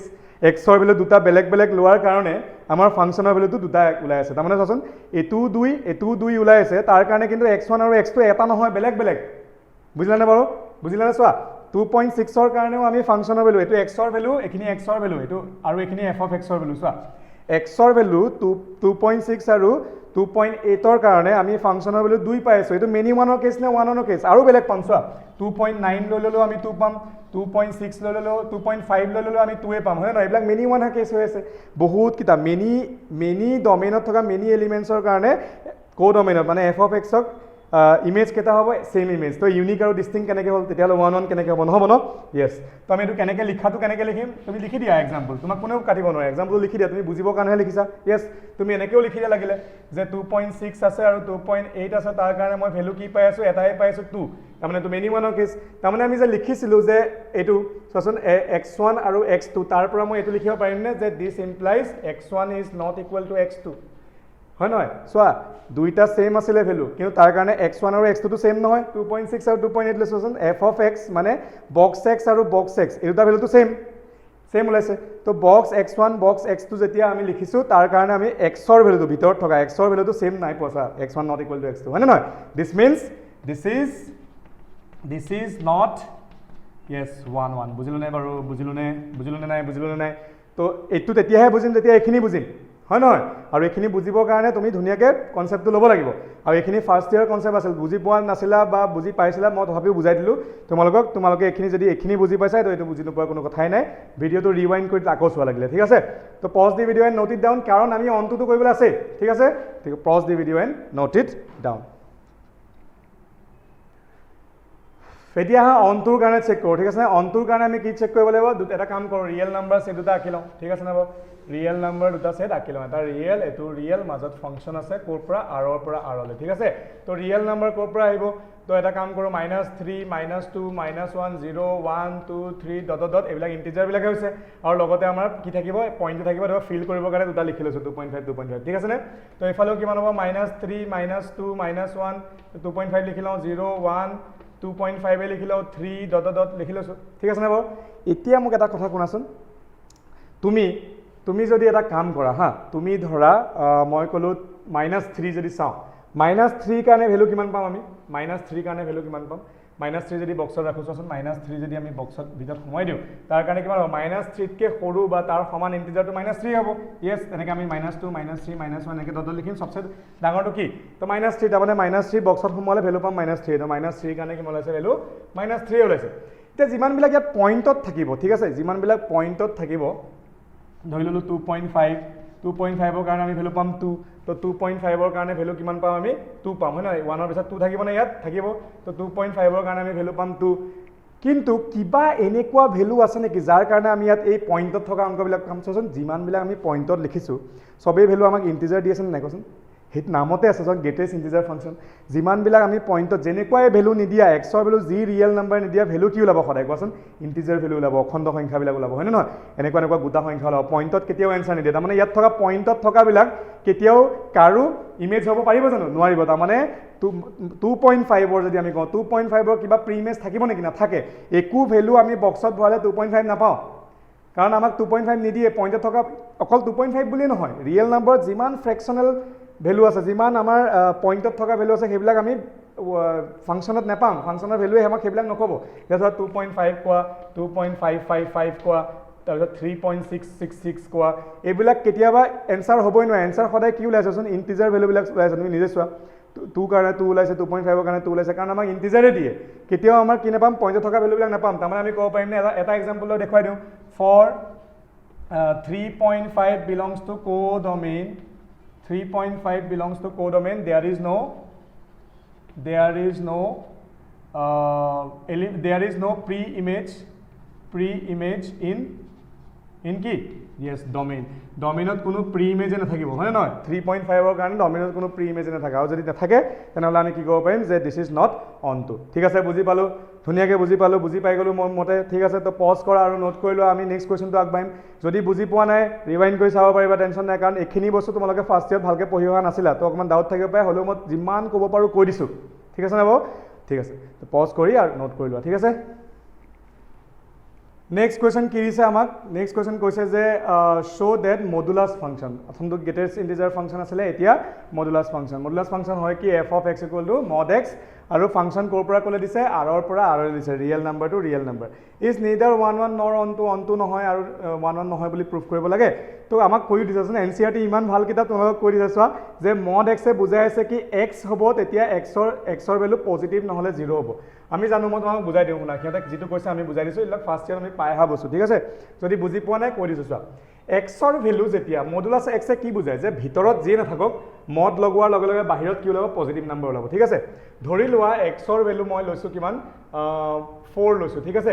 x ৰ ভ্যালু দুটা বেলেগ বেলেগ লোৱাৰ কাৰণে আমাৰ ফাংচনৰ ভ্যালুটো দুটা ওলাই আছে তাৰমানে চাচোন এটো 2 ওলাই আছে তাৰ কাৰণে কিন্তু x1 আৰু x2 এটা নহয় বেলেগ বেলেগ বুজিলা নে বাৰু বুজিলা নে চোৱা 2.6 ৰ কাৰণেও আমি ফাংচনৰ ভ্যালু এটো x ৰ ভ্যালু এখিনি x ৰ ভ্যালু এটো আৰু এখিনি f of x ৰ ভ্যালু চোৱা x ৰ ভ্যালু 2.6 আৰু 2.8 ৰ কাৰণে আমি ফাংচনৰ ভ্যালু 2 পাই আছো এটো মেনি ওৱানৰ কেছ নে ওৱানৰ কেছ আৰু বেলেগ পাম চোৱা 2.9 লৈ ললো আমি 2 পাম 2.6 লৈ ললো 2.5 লৈ ললো আমি 2 এ পাম হয় না এইবিলাক মেনি ওৱানৰ কেছ হৈ আছে বহুত কিটা মেনি ডমেইনত থকা মেনি এলিমেন্টছৰ কাৰণে কো ডমেইনত মানে f of x ক ইমেজ কেটা হ'ব সেম ইমেজ তো ইউনিক আৰু ডিস্টিংক্ট কেনেকৈ হ'ল তেতিয়ালে 1 1 কেনেকৈ হ'ব নহব ন यस তো আমি এটো কেনেকৈ লিখাটো কেনেকৈ লিখিম তুমি লিখি দিয়া এক্সাম্পল তোমাক কোনেও কাটিব নোৱাৰে এক্সাম্পল লিখি দিয়া তুমি বুজিবৰ কাৰণে লিখিছা यस তুমি এনেকেও লিখি দিয়া লাগিলে যে 2.6 আছে আৰু 2.8 আছে তাৰ কাৰণে মই ভ্যালু কি পাই আছো এটাই পাই আছো 2 তাৰমানে তো মেনি ওৱানৰ কেছ তাৰমানে আমি যে লিখিছিলো যে এটো চোন x1 আৰু x2 তাৰ পৰা মই এটো লিখিব পাৰিম নে যে this implies x1 is not equal to x2 হয় নহয় চোৱা দুইটা সেম আছিল ভ্যালু কিন্তু তাৰ কাৰণে x1 আৰু x2 তো সেম নহয় 2.6 আৰু 2.8 লৈছোন f of x মানে box x আৰু box x এই দুটা ভ্যালু তো সেম ওলাইছে তো box x1 box x2 যেতিয়া আমি লিখিছো তাৰ কাৰণে আমি x ৰ ভ্যালুটো ভিতৰত থকা x ৰ ভ্যালুটো সেম নাই পোৱা x1 not equal to x2 হয় নহয় this means this is not yes 1 1 বুজিলো নাই বাৰু বুজিলো নাই তো এটো তেতিয়াহে বুজিম যেতিয়া এখিনি বুজিম হয় নহয় আৰু এখিনি বুজিবৰ কাৰণে তুমি ধুনীয়াকৈ কনসেপ্টটো ল'ব লাগিব আৰু এখিনি ফাৰ্স্ট ইয়াৰ কনসেপ্ট আছিল বুজি পোৱা নাছিলা বা বুজি পাইছিলা মই তথাপিও বুজাই দিলো তোমালোকে এখিনি যদি এখিনি বুজি পাইছা তো এটো বুজি নোপোৱাৰ কোনো কথাই নাই ভিডিওটো ৰিৱাইন্ড কৰি আকৌ চোৱা লাগিলে ঠিক আছে তো pause the video and note it down কাৰণ আমি অন্তটো কৰিবলৈ আছে ঠিক আছে ঠিক pause the video and note it down এতিয়া অনটোৰ কাৰণে চেক কৰোঁ ঠিক আছে নে অনটোৰ কাৰণে আমি কি চেক কৰিব লাগিব এটা কাম কৰোঁ ৰিয়েল নাম্বাৰ সেট দুটা আঁকি লওঁ ঠিক আছে নে বাৰু ৰিয়েল নাম্বাৰ দুটা সেট আঁকি লওঁ এটা ৰিয়েল এটো ৰিয়েল মাজত ফাংচন আছে ক'ৰ পৰা আৰৰ পৰা আৰলৈ ঠিক আছে তো ৰিয়েল নাম্বাৰ ক'ৰ পৰা আহিব তো এটা কাম কৰোঁ -3 -2 -1 0 1 2 3 ডট ডট এইবিলাক ইন্টিজাৰ বিলাকে হৈছে আৰু লগতে আমাৰ কি থাকিব পইণ্ট থাকিব ধৰ ফিল কৰিবৰ কাৰণে দুটা লিখি লৈছোঁ 2.5 2.5 ঠিক আছে নে তো এইফালেও কিমান হ'ব -3 -2 -1 2.5 লিখি লওঁ 0 1 2.5 এ লিখি লওঁ 3 ডট ডট লিখি লৈছোঁ ঠিক আছে নে বাৰু এতিয়া মোক এটা কথা শুনাচোন তুমি যদি এটা কাম কৰা হা তুমি ধৰা মই ক'লো -3 যদি চাওঁ -3 কাৰণে ভ্যালু কিমান পাম আমি -3 কাৰণে ভ্যালু কিমান পাম -3 যদি বক্সত ৰাখো চোৱাচোন -3 যদি আমি বক্সত ভিতৰত সোমাই দিওঁ তাৰ কাৰণে কিমান হ'ব -3 কে সৰু বা তাৰ সমান ইন্টিজাৰটো -3 হ'ব ইয়েস এনেকৈ আমি -2 -3 -1 এনেকৈ ডট লিখিম সবচে ডাঙৰটো কি তো -3 তাৰমানে -3 বক্সত সোমালে ভ্যালু পাম -3 তো -3 কাৰণে কিমান ওলাইছে ভ্যালু -3 ওলাইছে এতিয়া যিমানবিলাক ইয়াত পইণ্টত থাকিব ঠিক আছে যিমানবিলাক পইণ্টত থাকিব ধৰি ললো 2.5 কাৰণে আমি ভ্যালু পাম 2 তো 2.5 কাৰণে ভ্যালু কিমান পাম আমি 2 পাম হয় না 1 ৰ পিছত 2 থাকিব না ইয়াত থাকিব তো 2.5 কাৰণে আমি ভ্যালু পাম 2 কিন্তু কিবা এনেকুৱা ভ্যালু আছে নেকি যাৰ কাৰণে আমি ইয়াত এই পইণ্টত থকা অংকবিলাক কাম চোন যিমানবিলাক আমি পইণ্টত লিখিছো সবেই ভ্যালু আমাক ইন্টিজাৰ দি আছে নাই কোন হিট নামতে আছে সব গ্ৰেটেষ্ট ইন্টিজাৰ ফাংচন যিমানবিলাক আমি পইণ্টত যেনেকুৱাই ভ্যালু নিদিয়া x ৰ ভ্যালু যি ৰিয়েল নাম্বাৰ নিদিয়া ভ্যালু কি ওলাব সদায় কোৱাচোন ইন্টিজাৰ ভ্যালু ওলাব অখণ্ড সংখ্যাবিলাক ওলাব হয় নহয় এনেকুৱা গোটা সংখ্যা ওলাব পইণ্টত কেতিয়াও এনসাৰ নিদিয়ে তাৰমানে ইয়াত থকা পইণ্টত থকাবিলাক কেতিয়াও কাৰো ইমেজ হ'ব পাৰিব জানো নোৱাৰিব তাৰমানে 2.5 ৰ যদি আমি কওঁ 2.5 ৰ কিবা প্ৰিইমেজ থাকিব নেকি না থাকে একো ভ্যালু আমি বক্সত ভৰালে 2.5 নাপাওঁ কাৰণ আমাক 2.5 নিদিয়ে পইণ্টত থকা অকল 2.5 বুলি নহয় ৰিয়েল নাম্বাৰত যিমান ফ্ৰেকচনেল ভ্যালু আছে যিমান আমাৰ পইণ্টত থকা ভ্যালু আছে সেইবিলাক আমি ফাংচনত নাপাম ফাংচনৰ ভ্যালুৱে আমাক সেইবিলাক নকব যেনে 2.5 কোৱা 2.555 কোৱা তাৰপিছত 3.666 কোৱা এইবিলাক কেতিয়াবা এনসাৰ হ'বই নোৱাৰে এনসাৰ সদায় কি ওলাইছেচোন ইন্টিজাৰ ভ্যালুবিলাক ওলাইছে তুমি নিজে চোৱা 2 কাৰণে 2 ওলাইছে 2.5 কাৰণে 2 ওলাইছে কাৰণ আমাক ইন্টিজাৰে দিয়ে কেতিয়াও আমাৰ কি নাপাম পইণ্টত থকা ভ্যালুবিলাক নাপাম তাৰমানে আমি ক'ব পাৰিম নে এটা এক্সাম্পল লৈ দেখুৱাই দিওঁ for 3.5 belongs to codomain 3.5 belongs to codomain there is no pre-image in কি yes domainত কোনো pre-image নাথাকিব হয় নহয় 3.5 ৰ কাৰণে domainত কোনো pre-image নাথাকে আৰু যদি নাথাকে তেনেহলে আমি কি ক'ব পাৰিম যে this is not onto ঠিক আছে বুজি পালো ধুনিয়াকে বুজি পালো বুজি পাই গলো মোৰ মতে ঠিক আছে তো পজ কৰা আৰু নোট কৰি লোৱা আমি নেক্সট কোৱেশ্চনটো আগবাঢ়িম যদি বুজি পোৱা নাই ৰিৱাইন্ড কৰি চাব পাৰিবা টেনচন নাই কাৰণ এখিনি বস্তু তোমালোকে ফাৰ্ষ্ট ইয়াৰত ভালকে পঢ়ি হোৱা নাছিলা তো অকমান ডাউট থাকিব পাৰে হলেও মই যিমান ক'ব পাৰো কৈ দিছো ঠিক আছে না বাবু ঠিক আছে তো পজ কৰি আৰু নোট কৰি লোৱা ঠিক আছে Next question কি দিছে আমাক next question কৈছে যে show that modulus function অথমটো গ্ৰেটেষ্ট ইন্টিজাৰ ফাংচন আছিল এতিয়া modulus function হয় কি f of x = mod x আৰু ফাংচন কোৰ পৰা ক'লে দিছে r ৰ পৰা r দিছে real number to real number is neither 1 nor onto নহয় আৰু 1 নহয় বুলি প্ৰুফ কৰিব লাগে তো আমাক কৈ দিছাচোন এনসিআৰটি ইমান ভাল কিতাপ তোমালোক কৈ দিছা চোৱা যে mod x এ বুজাই আছে কি x হ'ব তেতিয়া x ৰ ভ্যালু পজিটিভ নহলে 0 হ'ব আমি জানো মই তোমাক বুজাই দিওঁ শুনা কিয়তে যেটো কৈছে আমি বুজাই দিছো ইলাক ফাৰ্ষ্ট ইয়াৰ আমি পাই হা বস্তু ঠিক আছে যদি বুজি পোৱা নাই কৈ দিছো চোৱা x ৰ ভ্যালু যেতিয়া মডুলাস x এ কি বুজায় যে ভিতৰত যি নাথাকক মড লগোৱাৰ লগে লগে বাহিৰত কি ওলাব পজিটিভ নাম্বাৰ ওলাব ঠিক আছে ধৰি লোৱা x ৰ ভ্যালু মই লৈছো কিমান 4 লৈছো ঠিক আছে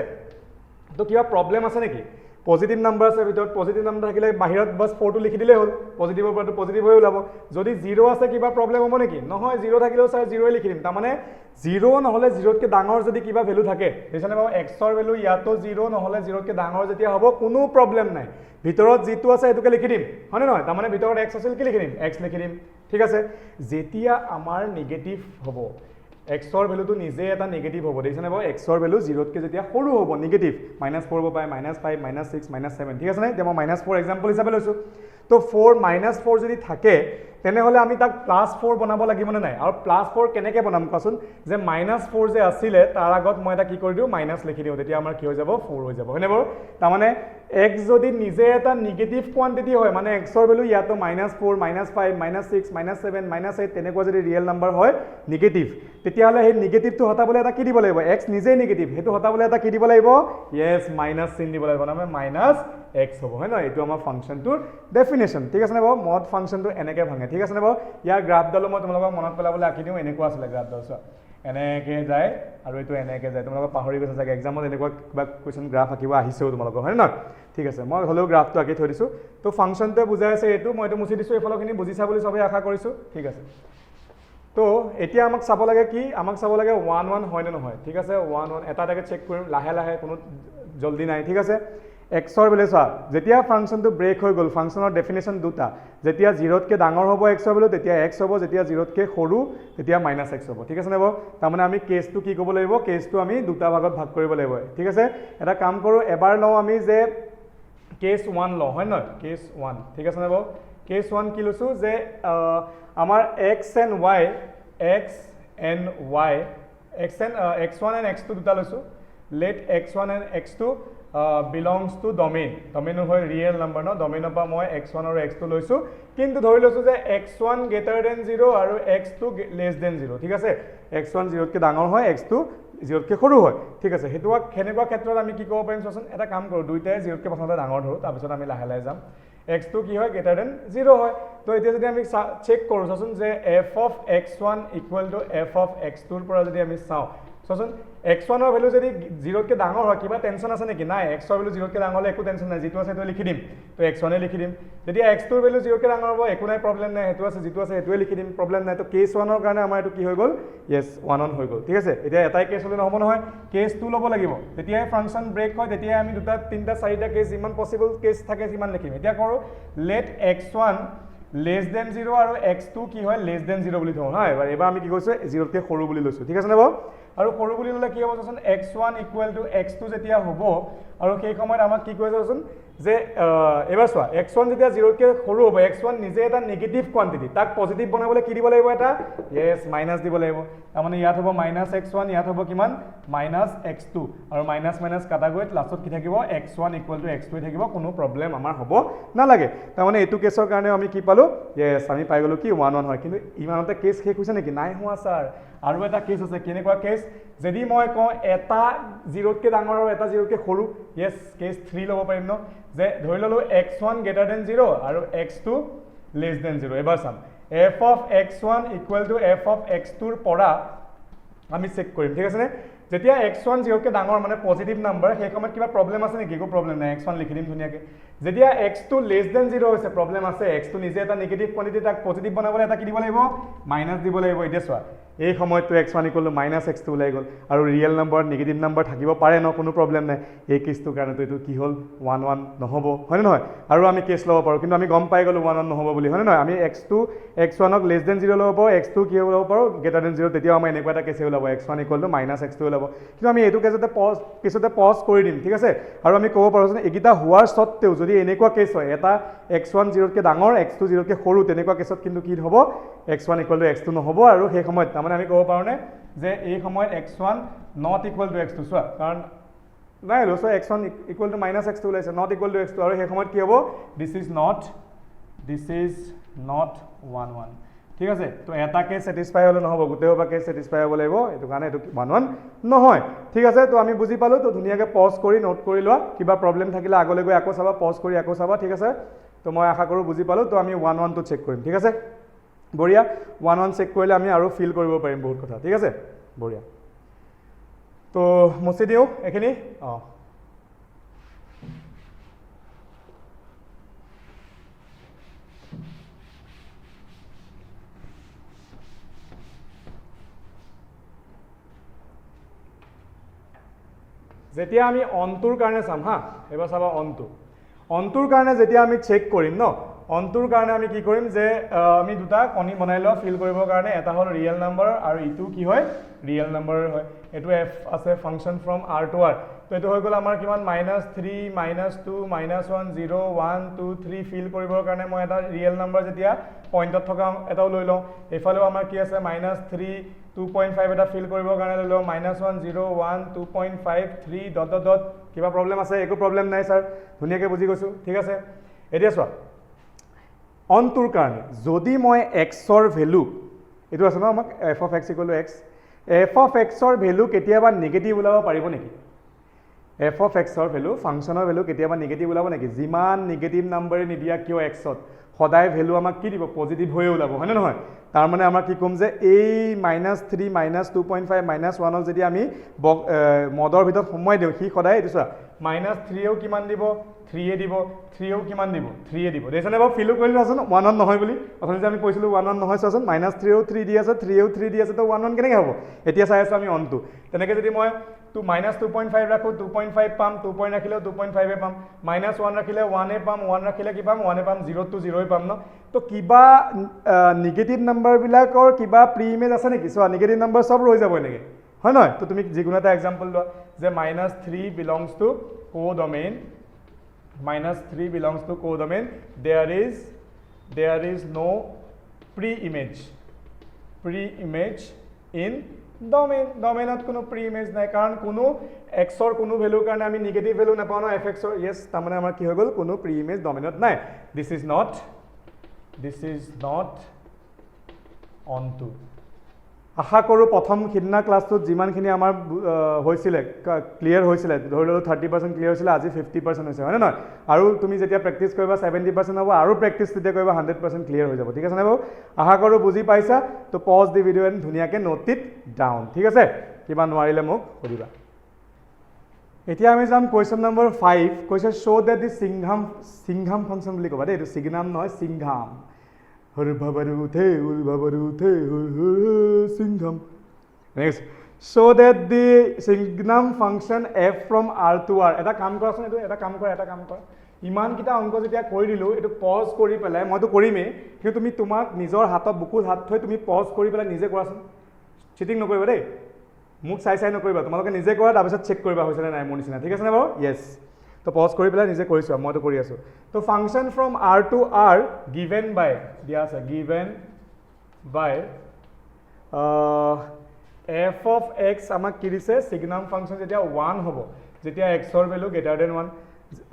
তো কিবা প্ৰবলেম আছে নেকি পজিটিভ নাম্বাৰ আছে ভিতৰত পজিটিভ নাম্বাৰ থাকিলে বাহিৰত বাস 4 টো লিখি দিলে হ'ল পজিটিভৰ পৰা পজিটিভ হৈ ওলাব যদি 0 আছে কিবা প্ৰবলেম হ'ব নেকি নহয় 0 থাকিলেও স্যাৰ 0 লিখি দিম তাৰ মানে 0 নহলে 0 তকে ডাঙৰ যদি কিবা ভ্যালু থাকে বুজিছানে বাবু x ৰ ভ্যালু ইয়াতো 0 নহলে 0 তকে ডাঙৰ যেতিয়া হ'ব কোনো প্ৰবলেম নাই ভিতৰত যেটো আছে এটোকে লিখি দিম হয়নে নহয় তাৰ মানে ভিতৰত x আছিল কি লিখি দিম x লিখি দিম ঠিক আছে যেতিয়া আমাৰ নেগেটিভ হ'ব x ৰ ভ্যালুটো নিজে এটা নেগেটিভ হ'ব দেখিছানে বাবু x ৰ ভ্যালু 0 তকে যেতিয়া সৰু হ'ব নেগেটিভ -4 হ'ব পায় -5 -6 -7 ঠিক আছে নে যেমন -4 एग्जांपल হিচাপে লৈছো তো 4 -4 যদি থাকে তেনেহলে আমি তাক +4 বনাব লাগিব না নাই আৰু +4 কেনেকে বনাম কোৱাচোন যে -4 যে আছিল তাৰ আগত মই এটা কি কৰি দিও মাইনাস লিখি দিও তেতিয়া আমাৰ কি হৈ যাব 4 হৈ যাব হয়নে বাৰু তাৰ মানে x যদি নিজে এটা নেগেটিভ কোয়ান্টিটি হয় মানে x ৰ ভ্যালু ইয়াতো -4 -5 -6 -7 -8 তেনেকুৱা যদি ৰিয়েল নাম্বাৰ হয় নেগেটিভ তেতিয়াহলে সেই নেগেটিভটো হটাবলৈ এটা কি দিব লাগিব x নিজে নেগেটিভ হেতু হটাবলৈ এটা কি দিব লাগিব yes মাইনাস চিন দিব লাগিব মানে মাইনাস x হ'ব হয় না এটো আমাৰ ফাংচনটোৰ ডেফিনেশন ঠিক আছে না বাবু মড ফাংচনটো এনেকে ভাঙে ঠিক আছে না বাবু ইয়াৰ গ্ৰাফ ডালো মই তোমালোকক মনত পেলাবলৈ আকি দিও এনেকুৱা আছিল গ্ৰাফ ডাল চোৱা এনেকৈ যায় আৰু এইটো এনেকৈ যায় তোমালোকক পাহৰি গৈছে চাগে এক্সামত এনেকুৱা কিবা কুৱেশ্যন গ্ৰাফ আঁকিব আহিছেও তোমালোকৰ হয় নহয় ঠিক আছে মই হ'লেও গ্ৰাফটো আঁকি থৈ দিছোঁ তো ফাংচনটোৱে বুজাই আছে এইটো মই এইটো মুচি দিছোঁ এইফালৰখিনি বুজিছা বুলি চবেই আশা কৰিছোঁ ঠিক আছে তো এতিয়া আমাক চাব লাগে কি আমাক চাব লাগে 1 1 হয় নে নহয় ঠিক আছে 1 1 এটা এটাকৈ চেক কৰিম লাহে লাহে কোনো জলদি নাই ঠিক আছে এক্সৰ ভেলু চোৱা যেতিয়া ফাংচনটো ব্ৰেক হৈ গ'ল ফাংচনৰ ডেফিনেশ্যন দুটা যেতিয়া 0তকৈ ডাঙৰ হ'ব এক্সৰ ভেলু তেতিয়া এক্স হ'ব যেতিয়া 0তকৈ সৰু তেতিয়া মাইনাছ এক্স হ'ব ঠিক আছে নে বাৰু তাৰমানে আমি কেছটো কি ক'ব লাগিব কেছটো আমি দুটা ভাগত ভাগ কৰিব লাগিব ঠিক আছে এটা কাম কৰোঁ এবাৰ লওঁ আমি যে কেছ 1 লওঁ হয় নহয় কেছ 1 ঠিক আছে নে বাৰু কেছ 1 কি লৈছোঁ যে আমাৰ x and Y x1 and x2 দুটা লৈছোঁ let x1 and x2 belongs to domain হয় ৰিয়েল নম্বৰ ন ডমেইনৰ পৰা মই x1 আৰু x2 লৈছোঁ কিন্তু ধৰি লৈছোঁ যে x1 greater than 0 আৰু x2 less than 0 ঠিক আছে x1 0তকৈ ডাঙৰ হয় x2 0তকৈ সৰু হয় ঠিক আছে সেইটো সেনেকুৱা ক্ষেত্ৰত আমি কি ক'ব পাৰিম চোৱাচোন এটা কাম কৰোঁ দুইটাই 0তকৈ প্ৰথমতে ডাঙৰ ধৰোঁ তাৰপিছত আমি লাহে লাহে যাম x2 কি হয় greater than 0 হয় তো এতিয়া যদি আমি চেক কৰোঁ চোৱাচোন যে f of x1 equal to f of x2 ৰ পৰা যদি আমি চাওঁ চোৱাচোন x1ৰ ভেলু যদি 0তকৈ ডাঙৰ হয় কিবা টেনশ্যন আছে নেকি নাই xৰ ভেলু 0তকৈ ডাঙৰ হ'লে একো টেনশ্যন নাই যিটো আছে সেইটো লিখি দিম তো x1 লিখি দিম যেতিয়া x2ৰ ভেলু 0তকৈ ডাঙৰ হ'ব একো নাই প্ৰব্লেম নাই সেইটো আছে যিটো আছে সেইটোৱে লিখি দিম প্ৰব্লেম নাই তো কেছ 1ৰ কাৰণে আমাৰ এইটো কি হৈ গ'ল য়েছ 1 1 হৈ গ'ল ঠিক আছে এতিয়া এটাই কেছ হ'লে নহ'ব নহয় কেছ 2 ল'ব লাগিব তেতিয়াই ফাংচন ব্ৰেক হয় তেতিয়াই আমি দুটা তিনিটা চাৰিটা কেছ যিমান পচিবল কেছ থাকে সিমান লিখিম এতিয়া কৰোঁ লেট x1 less than 0 আৰু x2 কি হয় less than 0 বুলি থওঁ হা এবাৰ আমি কি কৈছোঁ 0তকৈ সৰু বুলি লৈছোঁ ঠিক আছে নে বাৰু আৰু সৰু বুলি ল'লে কি হ'ব চোৱাচোন x1 equal to x2 যেতিয়া হ'ব আৰু সেই সময়ত আমাক কি কৈছে চোৱাচোন যে এবাৰ চোৱা x1 যেতিয়া 0তকৈ সৰু হ'ব x1 নিজে এটা নিগেটিভ কোৱান্টিটি তাক পজিটিভ বনাবলৈ কি দিব লাগিব এটা য়েছ মাইনাছ দিব লাগিব তাৰমানে ইয়াত হ'ব -x1 ইয়াত হ'ব কিমান -x2 আৰু মাইনাছ মাইনাছ কাটা গৈ লাষ্টত কি থাকিব x1 equal to x2 থাকিব কোনো প্ৰব্লেম আমাৰ হ'ব নালাগে তাৰমানে এইটো কেছৰ কাৰণে আমি কি পালোঁ য়েছ আমি পাই গ'লোঁ কি 1 1 হয় কিন্তু ইমানতে কেছ শেষ হৈছে নেকি নাই হোৱা ছাৰ আৰু এটা কেছ আছে কেনেকুৱা কেছ যদি মই কওঁ এটা 0তকৈ ডাঙৰ আৰু এটা 0তকৈ সৰু য়েছ কেছ 3 ল'ব পাৰিম ন যে ধৰি ল'লোঁ x1 greater than 0 আৰু x2 less than 0 এবাৰ চাম f of x1 equal to f of x2 ৰ পৰা আমি চেক কৰিম ঠিক আছে নে যেতিয়া x1 0তকৈ ডাঙৰ মানে পজিটিভ নাম্বাৰ সেই সময়ত কিবা প্ৰব্লেম আছে নেকি একো প্ৰব্লেম নাই x1 লিখি দিম ধুনীয়াকৈ যেতিয়া x2 less than 0 হৈছে প্ৰব্লেম আছে x2 নিজে এটা নিগেটিভ কোৱান্টিটি তাক পজিটিভ বনাবলৈ এটা কি দিব লাগিব মাইনাছ দিব লাগিব এতিয়া চোৱা এই সময়তটো x1 equal to -x2 ওলাই গ'ল আৰু ৰিয়েল নম্বৰ নিগেটিভ নম্বৰ থাকিব পাৰে ন কোনো প্ৰব্লেম নাই এই কেছটোৰ কাৰণেতো এইটো কি হ'ল 1 1 নহ'ব হয়নে নহয় আৰু আমি কেছ ল'ব পাৰোঁ কিন্তু আমি গম পাই গ'লোঁ 1 1 নহ'ব বুলি হয়নে নহয় আমি x1ক less than 0 ল'ব পাৰোঁ x2 কি ল'ব পাৰোঁ greater than 0 তেতিয়াও আমাৰ এনেকুৱা এটা কেছে ওলাব x1 equal to -x2 ওলাব কিন্তু আমি এইটো কেছতে পিছতে পজ কৰি দিম ঠিক আছে আৰু আমি ক'ব পাৰোঁ যে এইকেইটা হোৱাৰ স্বত্তেও যদি এনেকুৱা কেছ হয় এটা x1 0তকৈ ডাঙৰ x2 0তকৈ সৰু তেনেকুৱা কেছত কিন্তু কি হ'ব x1 equal to x2 নহ'ব আৰু সেই সময়ত তাৰমানে আমি ক'ব পাৰোঁনে যে এই সময়ত x1 not equal to x2 চোৱা কাৰণ নাই লৈছোঁ x1 equal to -x2 ওলাইছে not equal to x2 আৰু সেই সময়ত কি হ'ব this is not 1 1 ঠিক আছে তো এটা কেছ ছেটিছফাই হ'লে নহ'ব গোটেইসোপা কেছ ছেটিছফাই হ'ব লাগিব এইটো কাৰণে এইটো 1 1 নহয় ঠিক আছে তো আমি বুজি পালোঁ তো ধুনীয়াকৈ পজ কৰি নোট কৰি লোৱা কিবা প্ৰব্লেম থাকিলে আগলৈ গৈ আকৌ চাবা পজ কৰি আকৌ চাবা ঠিক আছে তো মই আশা কৰোঁ বুজি পালোঁ তো আমি 1 1টো চেক কৰিম ঠিক আছে বঢ়িয়া 1 1 চেক কৰিলে আমি আৰু ফিল কৰিব পাৰিম বহুত কথা ঠিক আছে বঢ়িয়া তো মুচি দিওঁ এইখিনি অঁ যেতিয়া আমি অনটোৰ কাৰণে চাম হা এবাৰ চাবা অনটোৰ কাৰণে যেতিয়া আমি চেক কৰিম ন অনটোৰ কাৰণে আমি কি কৰিম যে আমি দুটা কণী বনাই লওঁ ফিল কৰিবৰ কাৰণে এটা হ'ল ৰিয়েল নম্বৰ আৰু ইটো কি হয় ৰিয়েল নম্বৰ হয় এইটো এফ আছে function from R to R তো এইটো হৈ গ'ল আমাৰ কিমান -3 -2 -1 0 1 2 3 ফিল কৰিবৰ কাৰণে মই এটা ৰিয়েল নম্বৰ যেতিয়া পইণ্টত থকা এটাও লৈ লওঁ এইফালেও আমাৰ কি আছে -3 2.5 এটা ফিল কৰিবৰ কাৰণে লৈ লওঁ -1 0 1 2.5 3 ... কিবা প্ৰব্লেম আছে একো প্ৰব্লেম নাই ছাৰ ধুনীয়াকৈ বুজি গৈছোঁ ঠিক আছে এতিয়া চোৱা অনটোৰ কাৰণে যদি মই এক্সৰ ভেলু এইটো আছে ন আমাক f of x equal to x f of xৰ ভেলু কেতিয়াবা নিগেটিভ ওলাব পাৰিব নেকি f of xৰ ভেলু ফাংচনৰ ভেলু কেতিয়াবা নিগেটিভ ওলাব নেকি যিমান নিগেটিভ নাম্বাৰে নিদিয়া কিয় এক্সত সদায় ভ্যালু আমাক কি দিব পজিটিভ হৈ ওলাব হয়নে নহয় তাৰ মানে আমাৰ কি কম যে এই -3 -2.5 -1 যদি আমি মডৰ ভিতৰত সময় দিও সি সদায় এটো চোৱা -3 এও কিমান দিব 3 এ দিব 3 এও কিমান দিব 3 এ দিব দেছনে বাও ফিল কৰিলো আছন 1 1 নহয় বুলি অথনি যে আমি কৈছিলো 1 1 নহয় চাচোন -3 এও 3 দি আছে 3 এও 3 দি আছে তো 1 1 কেনেকৈ হ'ব এতিয়া চাই আছো আমি অন টু তেনেকৈ যদি মই -2.5 ৰাখো 2.5 পাম 2 পইণ্ট ৰাখিলে 2.5 এ পাম -1 ৰাখিলে 1 এ পাম 1 ৰাখিলে কি পাম 1 এ পাম 0 to 0 এ পাম ন তো কিবা নিগেটিভ নাম্বাৰ বিলাকৰ কিবা প্ৰি ইমেজ আছে নেকি সো নিগেটিভ নাম্বাৰ সব ৰৈ যাব এনেকৈ হয় নহয় তো তুমি যিকোনো এটা এক্সাম্পল লোৱা যে -3 belongs to codomain -3 belongs to codomain there is no pre-image in domainত কোনো pre-image নাই কাৰণ কোনো x ৰ কোনো ভ্যালুৰ কাৰণে আমি নিগেটিভ ভ্যালু নাপাও ন fx ৰ yes তাৰ মানে আমাৰ কি হৈ গল কোনো pre-image domainত নাই this is not onto আশা কৰো প্ৰথম খিনা ক্লাছটোত যিমানখিনি আমাৰ হৈছিলে ক্লিয়াৰ হৈছিলে ধৰি ললো 30% ক্লিয়াৰ হৈছিলে আজি 50% হৈছে হয় না নহয় আৰু তুমি যেতিয়া প্ৰেক্টিস কৰিবা 70% হ'ব আৰু প্ৰেক্টিস যেতিয়া কৰিবা 100% ক্লিয়াৰ হৈ যাব ঠিক আছে না বাবু আশা কৰো বুজি পাইছা তো পজ দি ভিডিও এন ধুনিয়াকে নোট ইট ডাউন ঠিক আছে কিবা নোৱাৰিলে মোক সুধিবা এতিয়া আমি যাম কোৱেশ্চন নম্বৰ 5 কৈছে শো দ্যাট দি সিংঘাম ফাংশন বুলি কবা দে এটো সিগনাম নহয় সিংঘাম হৰ ভাবাৰু উঠে singham next so that the singham function f from r to r এটা কাম কৰাচোন এটা কাম কৰা ইমান কিটা অংক যেতিয়া কৰি দিলো এটো পজ কৰি পেলাই মইতো কৰিমে কিন্তু তুমি তোমাক নিজৰ হাতত বুকুত হাত থৈ তুমি পজ কৰি পেলাই নিজে কৰাচোন চিটিং নকৰিবা দেই মুখ চাই নকৰিবা তোমালোকে নিজে কৰা তাৰ পিছত চেক কৰিবা হৈছে নাই মোৰ নিচিনা ঠিক আছে নে বাৰু yes তো পজ কৰি পেলাই নিজে কৰিছো মইতো কৰি আছো তো function from r to r given by দিয়া আছে given by f of x আমাক কি দিছে সিগনাম ফাংশন যেতিয়া 1 হ'ব যেতিয়া x ৰ ভ্যালু গ্ৰেটাৰ দেন 1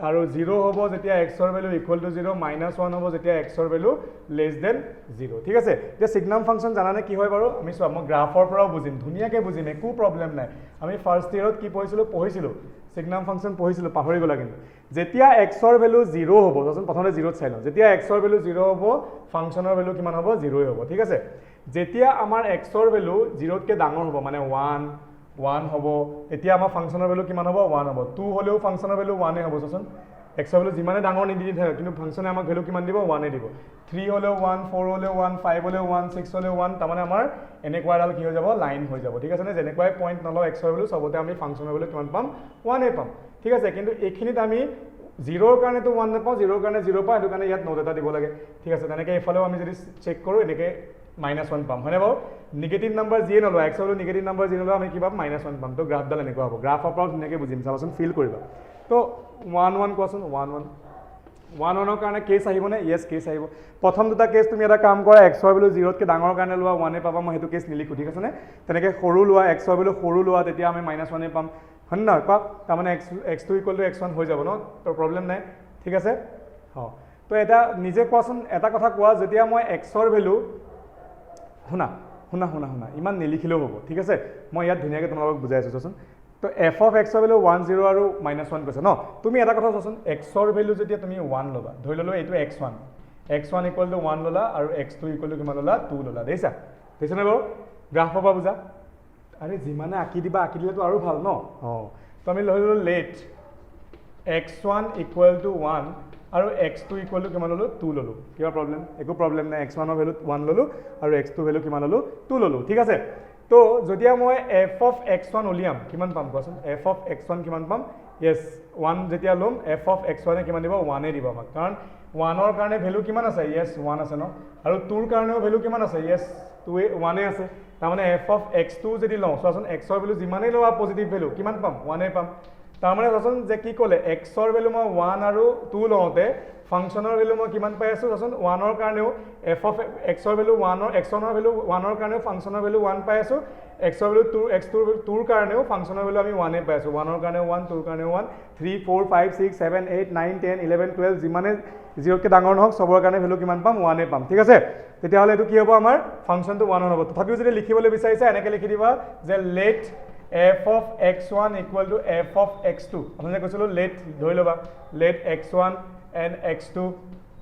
আৰু 0 হ'ব যেতিয়া x ৰ ভ্যালু ইকুৱেল টু 0 -1 হ'ব যেতিয়া x ৰ ভ্যালু লেস দেন 0 ঠিক আছে যে সিগনাম ফাংশন জানানে কি হয় বাৰু আমি চোৱা মই গ্ৰাফৰ পৰাও বুজিম ধুনিয়াকে বুজিম একো প্ৰবলেম নাই আমি ফাৰ্স্ট ইয়াৰত কি পঢ়িছিলো সিগনাম ফাংশন পঢ়িছিলো পাহৰি গলা কিন্তু যেতিয়া x ৰ ভ্যালু 0 হ'ব যখন প্ৰথমে 0 চাই লওঁ যেতিয়া x ৰ ভ্যালু 0 হ'ব ফাংশনৰ ভ্যালু কিমান হ'ব 0 হ'ব ঠিক আছে যেতিয়া আমাৰ x ৰ ভ্যালু 0 কে ডাঙৰ হ'ব মানে 1 হ'ব এতিয়া আমাৰ ফাংশনৰ ভ্যালু কিমান হ'ব 1 হ'ব 2 হলেও ফাংশনৰ ভ্যালু 1 এ হ'ব চোন x ৰ ভ্যালু যিমানে ডাঙৰ নিদি থাকে কিন্তু ফাংশনে আমাক ভ্যালু কিমান দিব 1 এ দিব 3 হলেও 1 4 হলেও 1 5 হলেও 1 6 হলেও 1 তাৰ মানে আমাৰ এনেকুৱা এডাল কি হৈ যাব লাইন হৈ যাব ঠিক আছে নে যেনেকুৱাই পইণ্ট নলও x ৰ ভ্যালু সবতে আমি ফাংশনৰ ভ্যালু কিমান পাম 1 এ পাম ঠিক আছে কিন্তু এইখিনিত আমি 0 ৰ কাৰণে তো 1 নাপাও 0 ৰ কাৰণে 0 পাও এটো কাৰণে ইয়াত নোট এটা দিব লাগে ঠিক আছে তেনেকৈ এফালেও আমি যদি চেক কৰো এনেকৈ -1 পাম হয়নে বাও নেগেটিভ নাম্বাৰ যিয়ে নলও x হলো নেগেটিভ নাম্বাৰ যি নলও আমি কি পাম -1 পাম তো গ্ৰাফ ডাল এনেকুৱা হ'ব গ্ৰাফৰ পৰা ধুনিয়াকে বুজিম চাবাচোন ফিল কৰিবা তো 1 1 কোৱাচোন 1 1 ৰ কাৰণে কেস আহিবনে yes কেস আহিব প্ৰথম দুটা কেস তুমি এটা কাম কৰা x ৰ ভ্যালু 0 কে ডাঙৰ কাৰণে লোৱা 1 এ পাবা মই হেতু কেস নিলিখো ঠিক আছে নে তেনেকৈ সৰু লোৱা x ৰ ভ্যালু সৰু লোৱা তেতিয়া আমি -1 এ পাম হয় না কোৱা তাৰ মানে x2 = x1 হৈ যাব ন তো প্ৰবলেম নাই ঠিক আছে হ তো এটা নিজে কোৱাচোন এটা কথা কোৱা যেতিয়া মই x ৰ ভ্যালু শুনা ইমান নিলিখিলেও হ'ব ঠিক আছে মই ইয়াত ধুনিয়াকে তোমালোকক বুজাই আছো চোন তো f of x ৰ ভ্যালু 1 0 আৰু -1 কৈছে ন তুমি এটা কথা চোন x ৰ ভ্যালু যেতিয়া তুমি 1 লবা ধৰি ললো এইটো x1 = 1 ললা আৰু x2 = কিমান ললা 2 ললা দেইছা দেইছনে বাৰু গ্ৰাফৰ পৰা বুজা আৰে যিমানে আকি দিলে তো আৰু ভাল ন তো আমি লৈ ললো লেট x1 = 1 আৰু x2 = কিমান ললো 2 ললো কিবা প্ৰবলেম একো প্ৰবলেম নাই x1 ৰ ভ্যালু 1 ললো আৰু x2 ভ্যালু কিমান ললো 2 ললো ঠিক আছে তো যদিয়া মই f of x1 উলিয়াম কিমান পাম কোৱাচোন f of x1 কিমান পাম yes 1 যেতিয়া লম f of x1 এ কিমান দিব 1 এ দিব আমাক কাৰণ 1 ৰ কাৰণে ভ্যালু কিমান আছে yes 1 আছে ন আৰু 2 ৰ কাৰণেও ভ্যালু কিমান আছে yes 2 1 এ আছে তাৰ মানে f of x2 যদি লওঁ চোৱাচোন x ৰ ভ্যালু যিমানে লওয়া পজিটিভ ভ্যালু কিমান পাম 1 এ পাম তাৰ মানে চোৱাচোন যে কি ক'লে x ৰ ভ্যালু মই 1 আৰু 2 লওঁতে ফাংশনৰ ভ্যালু মই কিমান পাই আছো চোৱাচোন 1 ৰ কাৰণেও f of x ৰ ভ্যালু 1 ৰ x1 ৰ ভ্যালু 1 ৰ কাৰণেও ফাংশনৰ ভ্যালু 1 পাই আছো x ৰ ভ্যালু 2 x2 ৰ কাৰণেও ফাংশনৰ ভ্যালু আমি 1 এ পাই আছো 1 ৰ কাৰণেও 1 2 ৰ কাৰণেও 1 3 4 5 6 7 8 9 10 11 12 যিমানে 0 কে ডাঙৰ নহওক সবৰ কাৰণে ভ্যালু কিমান পাম 1 এ পাম ঠিক আছে তেতিয়া হলে এটো কি হ'ব আমাৰ ফাংশনটো 1 হ'ব তথাপিও যদি লিখিবলৈ বিচাৰিছা এনেকৈ লিখি দিবা যে let f of x1 = f of x2 আমি কৈছিলো লেট ধৰি লবা লেট x1 and x2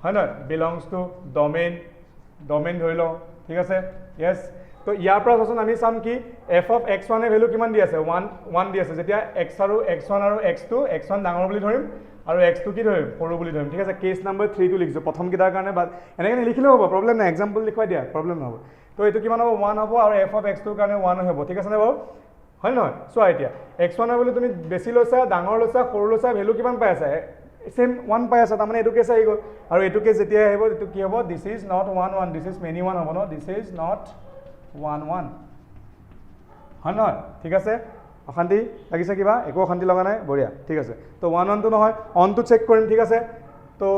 হয় নহয় বিলংছ টু ডমেইন ধৰি লওঁ ঠিক আছে য়েছ তো ইয়াৰ পৰা চোন আমি চাম কি এফ অফ এক্স ওৱানে ভেলু কিমান দি আছে ওৱান দি আছে যেতিয়া এক্স আৰু এক্স ওৱান আৰু এক্স ওৱান ডাঙৰ বুলি ধৰিম আৰু এক্সটো কি ধৰিম সৰু বুলি ধৰিম ঠিক আছে কেছ নাম্বাৰ 3 টো লিখিছোঁ প্ৰথমকেইটাৰ কাৰণে বা এনেকৈ লিখিলেও হ'ব প্ৰব্লেম নাই এক্সাম্পল লিখুৱাই দিয়া প্ৰব্লেম নহ'ব তো এইটো কিমান হ'ব 1 হ'ব আৰু এফ অফ এক্সটোৰ কাৰণে 1 হ'ব ঠিক আছে নে বাৰু হয় নহয় চোৱা এতিয়া এক্স ওৱানৰ ভেলু তুমি বেছি লৈছা ডাঙৰ লৈছা সৰু লৈছা ভেলু কিমান পাই আছা সেম 1 পাই আছা তাৰমানে এইটো কেছ আহি গ'ল আৰু এইটো কেছ যেতিয়া আহিব এইটো কি হ'ব this is not 1 this is many 1 হ'ব ন দিছ ইজ নট 1 হয় নহয় ঠিক আছে অশান্তি লাগিছে কিবা একো অশান্তি লগা নাই বঢ়িয়া ঠিক আছে তো 1 টো নহয় অনটো চেক কৰিম ঠিক আছে তো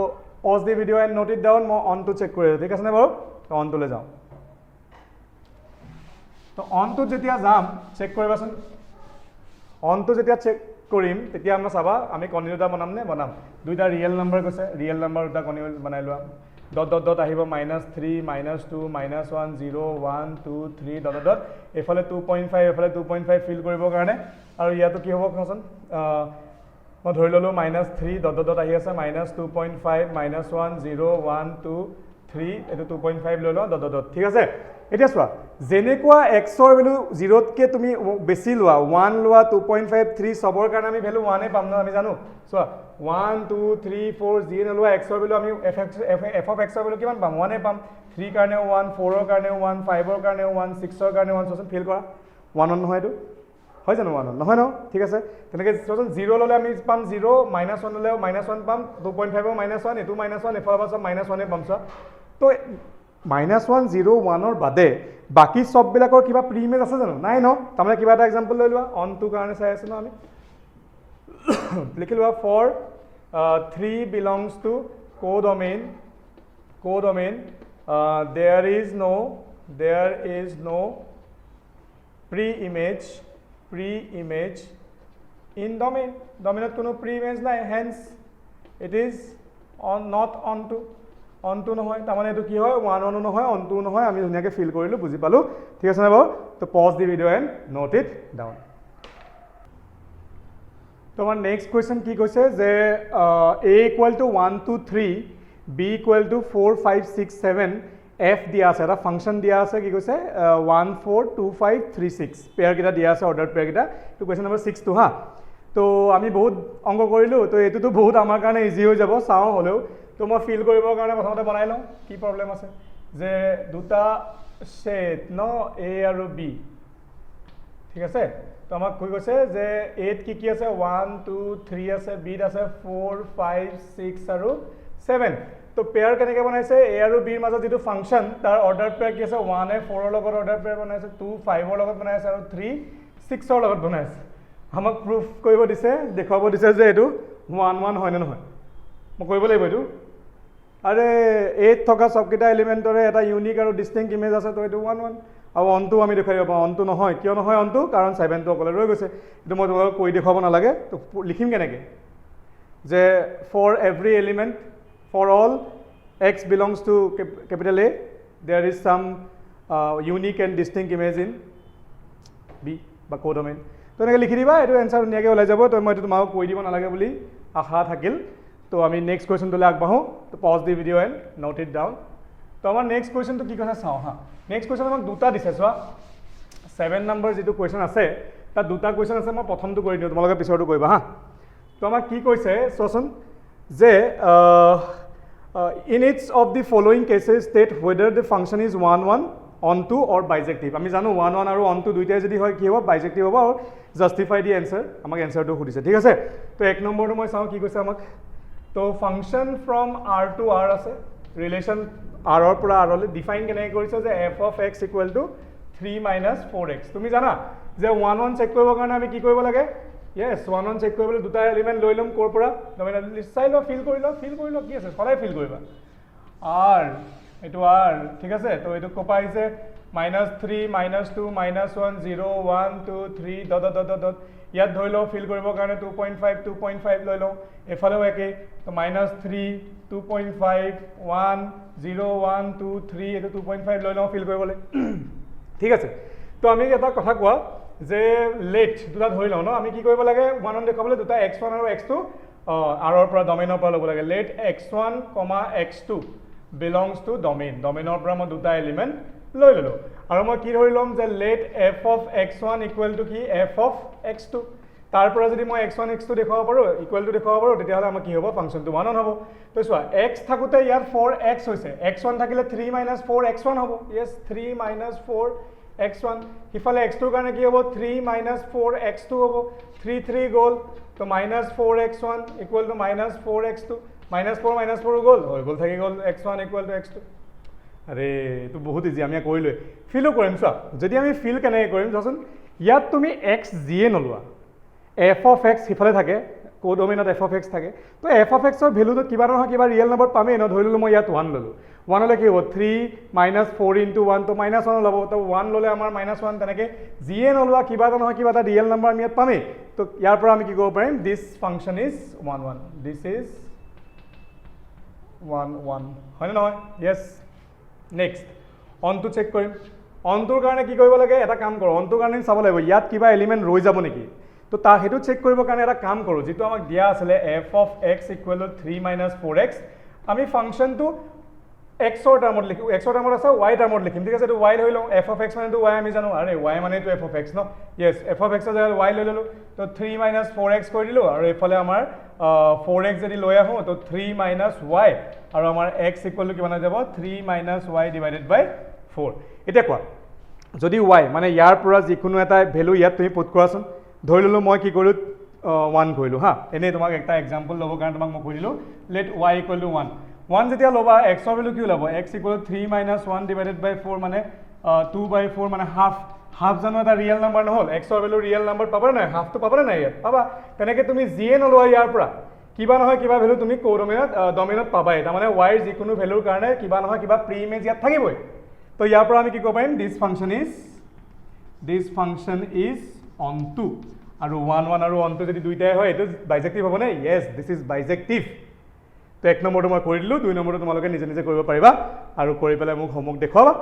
pause the video' and note it down মই অনটো চেক কৰি আছোঁ ঠিক আছে নে বাৰু তো অনটোলৈ যাওঁ তো অনটোত যেতিয়া যাম চেক কৰিবাচোন অনটো যেতিয়া চেক কৰিম তেতিয়া আমৰা চাবা আমি কণী দুটা বনাম নে বনাম দুইটা ৰিয়েল নাম্বাৰ কৈছে ৰিয়েল নাম্বাৰ দুটা কণী বনাই লোৱা ডট ডট ডট আহিব -3 -2 -1 0 1 2 3 ডট ডট এফালে 2.5 এফালে 2.5 ফিল কৰিবৰ কাৰণে আৰু ইয়াতো কি হ'ব কোৱাচোন মই ধৰি ললো -3 ডট ডট আহি আছে -2.5 -1 0 1 2 3 এটো 2.5 লৈ লওঁ ডট ডট ঠিক আছে এতিয়া চোৱা যেনেকুৱা এক্সৰ ভেলু 0 তকে তুমি বেছি লোৱা 1 লোৱা 2.5 3 সবৰ কাৰণে আমি ভেলু 1 এ পাম ন আমি জানো চোৱা 1 2 3 4 যি নলোৱা এক্সৰ ভেলু আমি এফ অফ এক্সৰ ভেলু কিমান পাম 1 এ পাম 3 কাৰণে 1 4 ৰ কাৰণে 1 5 ৰ কাৰণে 1 6 ৰ কাৰণে 1 চোন ফিল কৰা 1 নহয় এটো হয় জানো 1 নহয় ন ঠিক আছে তেনেকৈ চোন 0 ললে আমি পাম 0 -1 ললে -1 পাম 2.5 ৰ -1 এটো -1 এফালৰ সব -1 এ পাম চোৱা তো -1 0 1 ৰ বাদে বাকি সব বিলাকৰ কিবা প্ৰি ইমেজ আছে জানো নাই ন তাৰমানে কিবা এটা এক্সাম্পল লৈ লোৱা অন টু কাৰণে চাই আছে ন আমি লিখি লোৱা for 3 belongs to codomain there is no pre-image in domainত কোনো pre-image নাই hence it is not onto নহয় তাৰমানে এটো কি হয় 1 নহয় onto নহয় আমি ধুনিয়াকে ফিল কৰিলো বুজি পালো ঠিক আছে না বাৰু তো pause the video and note it down তো আমাৰ নেক্সট কোৱেশ্চন কি কৈছে যে a = 1 2 3 b = 4 5 6 7 f দিয়া আছে এটা ফাংচন দিয়া আছে কি কৈছে 1 4 2 5 3 6 পেয়াৰ কিটা দিয়া আছে অৰ্ডাৰ পেয়াৰ কিটা তো কোৱেশ্চন নম্বৰ 6 তো হা তো আমি বহুত অংক কৰিলো তো এটোতো বহুত আমাৰ কাৰণে ইজি হৈ যাব চাও হলেও তো মই ফিল কৰিবৰ কাৰণে প্ৰথমতে বনাই লওঁ কি প্ৰব্লেম আছে যে দুটা সেট ন a আৰু b ঠিক আছে তো আমাক কৈ গৈছে যে a ত কি আছে 1 2 3 আছে b ত আছে 4 5 6 আৰু 7 তো পেয়াৰ কেনেকৈ বনাইছে a আৰু b ৰ মাজত যেটো ফাংচন তাৰ অৰ্ডাৰ পেয়াৰ কি আছে 1 এ 4 ৰ লগত অৰ্ডাৰ পেয়াৰ বনাইছে 2 5 ৰ লগত বনাইছে আৰু 3 6 ৰ লগত বনাইছে আমাক প্ৰুফ কৰিব দিছে দেখাব দিছে যে এটো 1 1 হয় নে নহয় মই কৰিব লাগিব এটো আৰে 8 থকা সবকিটা এলিমেন্টৰে এটা ইউনিক আৰু ডিস্টিংক্ট ইমেজ আছে তো এটো 1 1 আৰু অনটো আমি দেখাই পাম অনটো নহয় কিয় নহয় অনটো কাৰণ 7 টো অকলে ৰৈ গৈছে এটো মই তোমাক কৈ দেখাব না লাগে তো লিখিম কেনেকে যে for every element for all x belongs to capital A there is some unique and distinct image in b বা কোডোমেইন তো এনেকৈ লিখি দিবা এটো এনসাৰ ধুনিয়াকৈ ওলাই যাব তো মই তোমাক কৈ দিব না লাগে বুলি আশা থাকিল তো আমি নেক্সট কোৱেশ্চনটোলৈ আগবাঢ়ো তো pause the video and note it down তো আমাৰ নেক্সট কোৱেশ্চনটো কি কথা চাওঁ হা নেক্সট কোৱেশ্চন আমাক দুটা দিছে চোৱা 7 নম্বৰ যেটো কোৱেশ্চন আছে তাত দুটা কোৱেশ্চন আছে মই প্ৰথমটো কৰি দিওঁ তোমালোকে পিছৰটো কৰিবা হা তো আমাক কি কৈছে চোৱাচোন যে in each of the following cases state whether the function is 1 1 onto or bijective আমি জানো 1 1 আৰু onto দুইটাই যদি হয় কি হ'ব bijective হ'ব আৰু justify the answer আমাক এনসাৰটো খুদিছে ঠিক আছে তো এক নম্বৰটো মই চাওঁ কি কৈছে আমাক তো function from r to r আছে ৰিলেশন r ৰ পৰা r লৈ ডিফাইন কেনেকৈ কৰিছে যে f of x = 3 - 4x তুমি জানা যে 1 1 চেক কৰিবৰ কাৰণে আমি কি কৰিব লাগে yes 1 1 চেক কৰিবলৈ দুটা এলিমেন্ট লৈ লম কৰ পৰা তুমি চাই ল ফিল কৰি ল কি আছে সদায় ফিল কৰিবা r এটো r ঠিক আছে তো এটো কপা আহিছে -3 -2 -1 0 1 2 3 ডট ডট ডট ডট ইয়াত ধৰি লও ফিল কৰিবৰ কাৰণে 2.5 লৈ লও এফালেও একে তো -3 2.5 1 0 1 2 3 এটো 2.5 লৈ লও ফিল কৰিবলৈ ঠিক আছে তো আমি এটা কথা কোৱা যে লেট দুটা ধৰি লও ন আমি কি কৰিব লাগে 1 1 দেখাবলৈ দুটা x1 আৰু x2 আৰৰ পৰা ডমেইনৰ পৰা ল'ব লাগে let x1, x2 belongs to domain ডমেইনৰ পৰা মই দুটা এলিমেণ্ট লৈ ল'লোঁ আৰু মই কি ধৰি ল'ম যে let f of x1 equal to কি f of x2 তাৰ পৰা যদি মই x1 x2 দেখুৱাব পাৰোঁ ইকুৱেল টু দেখুৱাব পাৰোঁ তেতিয়াহ'লে আমাৰ কি হ'ব ফাংচনটো 1 হ'ব তো চোৱা x থাকোঁতে ইয়াত 4x হৈছে x1 থাকিলে 3 - 4x1 হ'ব য়েছ 3 - 4x1 ইফালে x2 ৰ কাৰণে কি হ'ব 3 - 4x2 হ'ব 3 3 গ'ল তো -4x1 ইকুৱেল টু -4x2 -4 - 4 গ'ল হৈ গ'ল থাকি গ'ল x1 ইকুৱেল টু x2 আৰে এইটো বহুত ইজি আমি কৰিলোৱে ফিলো কৰিম চোৱা যদি আমি ফিল কেনেকৈ কৰিম চাচোন ইয়াত তুমি x যিয়ে নলোৱা f of x সিফালে থাকে কোডোমেইনত f of x থাকে তো f of x ৰ ভ্যালুটো কিবা নহয় কিবা ৰিয়েল নম্বৰ পামেই ন ধৰি ললোঁ মই ইয়াত 1 ল'লোঁ 1 হ'লে কি হ'ব 3 - 4 × 1 তো -1 ল'ব তো 1 ল'লে আমাৰ -1 তেনেকৈ যিয়ে নলোৱা কিবা এটা নহয় কিবা এটা ৰিয়েল নম্বৰ আমি ইয়াত পামেই তো ইয়াৰ পৰা আমি কি কৰিব পাৰিম দিছ ফাংচন ইজ 1 1 দিছ ইজ 1 1 হয়নে নহয় য়েছ নেক্সট অনটো চেক কৰিম অনটোৰ কাৰণে কি কৰিব লাগে এটা কাম কৰোঁ অনটোৰ কাৰণে চাব লাগিব ইয়াত কিবা এলিমেণ্ট ৰৈ যাব নেকি তো তাৰ সেইটো চেক কৰিবৰ কাৰণে এটা কাম কৰোঁ যিটো আমাক দিয়া আছিলে f of x equal to 3 - 4x আমি ফাংচনটো x ৰ টাৰ্মত লিখিম x ৰ টাৰ্মত আছে y টাৰ্মত লিখিম ঠিক আছে এইটো y লৈ লওঁ f of x মানেতো y আমি জানো আৰে y মানেতো f of x no Yes f of x ৰ জেগাত y লৈ ল'লোঁ তো 3 - 4x কৰি দিলোঁ আৰু এইফালে আমাৰ 4x যদি লৈ আহোঁ তো 3 - y আৰু আমাৰ x ইকুৱেল টু কিমান হৈ যাব 3 - y ডিভাইডেড বাই 4 এতিয়া কোৱা যদি y মানে ইয়াৰ পৰা যিকোনো এটা ভেলু ইয়াত তুমি পুট কৰাচোন ধৰি ল'লোঁ মই কি কৰিলোঁ 1 কৰিলোঁ হা এনেই তোমাক এটা এক্সাম্পল ল'বৰ কাৰণে তোমাক মই কৈ দিলোঁ লেট y ইকুৱেল টু 1 যেতিয়া ল'বা x ৰ ভেলু কি ওলাব x ইকুৱেল টু 3 - 1 ডিভাইডেড বাই 4 মানে 2/4 মানে হাফ জানো এটা ৰিয়েল নম্বৰ নহ'ল x ৰ ভেলু ৰিয়েল নম্বৰ পাবা নাই হাফটো পাবা নাই ইয়াত পাবা তেনেকৈ তুমি যিয়ে নলোৱা ইয়াৰ পৰা কিবা নহয় কিবা ভেলু তুমি ডমেইনত পাবাই তাৰমানে y ৰ যিকোনো ভেলুৰ কাৰণে কিবা নহয় কিবা প্ৰি ইমেজ ইয়াত থাকিবই তো ইয়াৰ পৰা আমি কি ক'ব পাৰিম দিছ ফাংচন ইজ অনটো আৰু 1 1 আৰু অনটো যদি দুইটাই হয় এইটো বাইজেক্টিভ হ'বনে য়েছ দিছ ইজ বাইজেক্টিভ তো 1 নম্বৰটো মই কৰি দিলোঁ 2 নম্বৰটো তোমালোকে নিজে নিজে কৰিব পাৰিবা আৰু কৰি পেলাই মোক হোমৱৰ্ক দেখুৱাবা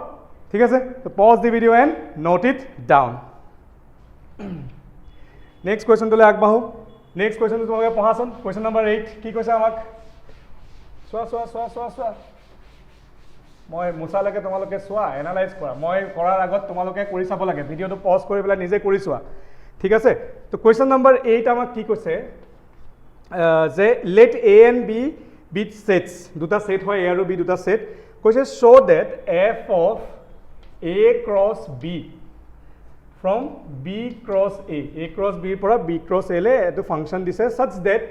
ঠিক আছে তো pause the video' and note it down next কুৱেশ্যনটোলৈ আগবাঢ়োঁ নেক্সট কুৱেশ্যনটো তোমালোকে পঢ়াচোন কুৱেশ্যন নম্বৰ 8 কি কৈছে আমাক চোৱা মই মোচালৈকে তোমালোকে চোৱা এনালাইজ কৰা মই কৰাৰ আগত তোমালোকে কৰি চাব লাগে ভিডিঅ'টো পজ কৰি পেলাই নিজে কৰি চোৱা ঠিক আছে তো কুৱেশ্যন নম্বৰ 8 আমাক কি কৈছে যে let a and b be sets দুটা সেট হয় a আৰু b দুটা সেট কৈছে show that f of a cross b from b cross a cross b পৰা b cross a লে এটো ফাংচন দিছে such that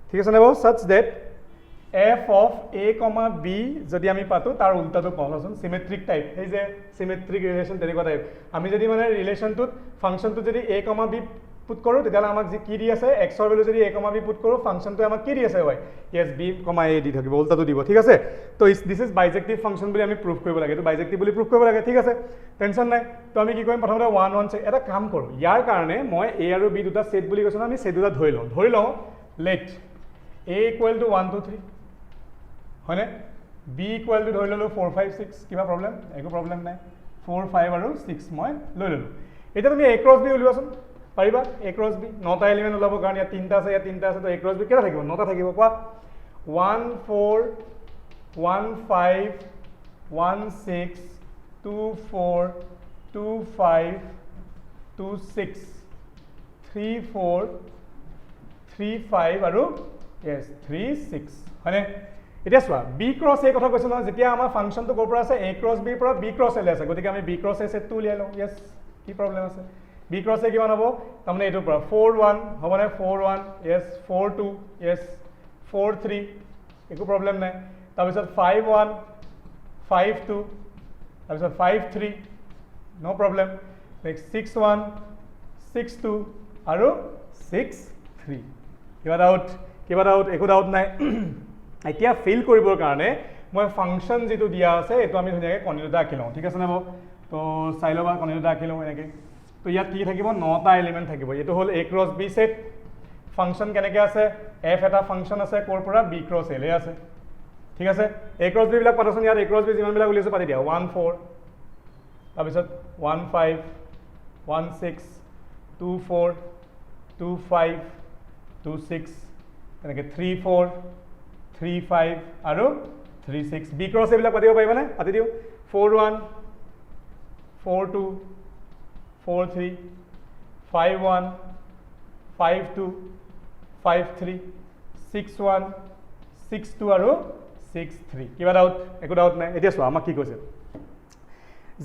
ঠিক আছে নেব such that f of a, b যদি আমি পাতো তাৰ উল্টাটো পাওঁচোন সিমেট্ৰিক টাইপ এই যে সিমেট্ৰিক ৰিলেশন তেনেকুৱা টাইপ আমি যদি মানে ৰিলেশনটোত ফাংচনটো যদি a, b পুট কৰোঁ তেতিয়াহ'লে আমাক যি কি দি আছে x ৰ ভেলু যদি a, b পুট কৰোঁ ফাংচনটোৱে আমাক কি দি আছে y yes b, a দি থাকিব উল্টাটো দিব ঠিক আছে তো দিছ ইজ বাইজেক্টিভ ফাংচন বুলি আমি প্ৰুভ কৰিব লাগে এইটো বাইজেক্টিভ বুলি প্ৰুভ কৰিব লাগে ঠিক আছে টেনশ্যন নাই তো আমি কি কৰিম প্ৰথমতে 1 1 এটা কাম কৰোঁ ইয়াৰ কাৰণে মই a আৰু b দুটা সেট বুলি কৈছোঁ আমি সেট দুটা ধৰি লওঁ লেট a ইকুৱেল টু 1 2 3 হয়নে b ইকুৱেল টু ধৰি ল'লোঁ 4 5 6 কিবা প্ৰব্লেম একো প্ৰব্লেম নাই 4 5 আৰু 6 মই লৈ ল'লোঁ এতিয়া তুমি a ক্ৰছ b উলিওৱাচোন পাৰিবা a ক্ৰছ b 9টা এলিমেণ্ট ওলাব কাৰণ ইয়াত 3টা আছে ইয়াত 3টা আছে তো a ক্ৰছ b কেইটা থাকিব 9টা থাকিব কোৱা 1 4 1 5 1 6 2 4 2 5 2 6 3 4 3 5 আৰু yes 3 6 হয়নে এতিয়া চোৱা b ক্ৰছ a কথা কৈছে নহয় যেতিয়া আমাৰ ফাংচনটো ক'ৰ পৰা আছে a ক্ৰছ b পৰা b ক্ৰছ a আছে গতিকে আমি b ক্ৰছ a সেটটো উলিয়াই লওঁ yes কি প্ৰব্লেম আছে b ক্ৰছ a কিমান হ'ব তাৰমানে এইটোৰ পৰা 4 1 হ'বনে 4 1 yes 4 2 yes 4 3 একো প্ৰব্লেম নাই তাৰপিছত 5 1 5 2 তাৰপিছত 5 3 নো প্ৰব্লেম নেক্সট 6 1 6 2 আৰু 6 3 কিবা ডাউট একো ডাউট নাই এতিয়া ফিল কৰিবৰ কাৰণে মই ফাংচন যেটো দিয়া আছে এটো আমি ধুনিয়াকৈ কণী দুটা আঁকি লওঁ ঠিক আছে না তো চাই ল'বা কণী দুটা আঁকি লওঁ এনেকৈ তো ইয়াত কি থাকিব 9টা এলিমেণ্ট থাকিব এইটো হ'ল a cross b set function কেনেকৈ আছে f এটা ফাংচন আছে ক'ৰ পৰা b ক্ৰছ a লে আছে ঠিক আছে a ক্ৰছ b বিলাক পাতচোন ইয়াত a ক্ৰছ b যিমানবিলাক উলিয়াইছে পাতি দিয়া 1 4 তাৰপিছত 1 5 1 6 2 4 2 5 2 6 এনেকৈ 3 4 3 5 আৰু 3 6 বি ক্ৰছ এইবিলাক পাতিব পাৰিবানে পাতি দিওঁ 4 1 4 2 4 3 5 1 5 2 5 3 6 1 6 2 আৰু 6 3 কিবা ডাউট একো ডাউট নাই এতিয়া চোৱা আমাক কি কৈছে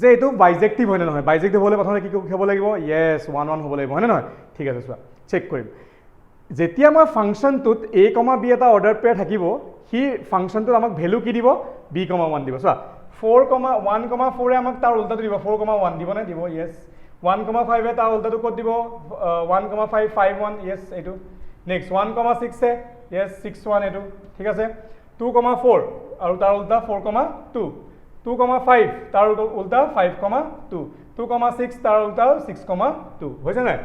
যে এইটো বাইজেক্টিভ হয় নে নহয় বাইজেক্টিভ হ'লে প্ৰথমতে কি হ'ব লাগিব য়েছ 1 1 হ'ব লাগিব হয় নে নহয় ঠিক আছে চোৱা চেক কৰিম যেতিয়া মই ফাংচনটোত a, b এটা অৰ্ডাৰ পেয়াৰ থাকিব সি ফাংচনটোত আমাক ভ্যালু কি দিব b, 1 দিব চোৱা 4, 1, 4 এ আমাক তাৰ উল্টাটো দিব 4, 1 দিব নে দিব য়েছ 1, 5 এ তাৰ উল্টাটো ক'ত দিব 1, 5 5 1 য়েছ এইটো নেক্সট 1, 6 এ য়েছ 6 1 এইটো ঠিক আছে 2, 4 আৰু তাৰ উল্টা 4, 2 2, 5 তাৰ উল্টা 5, 2 2, 6 তাৰ উল্টা 6, 2 হৈছে নাই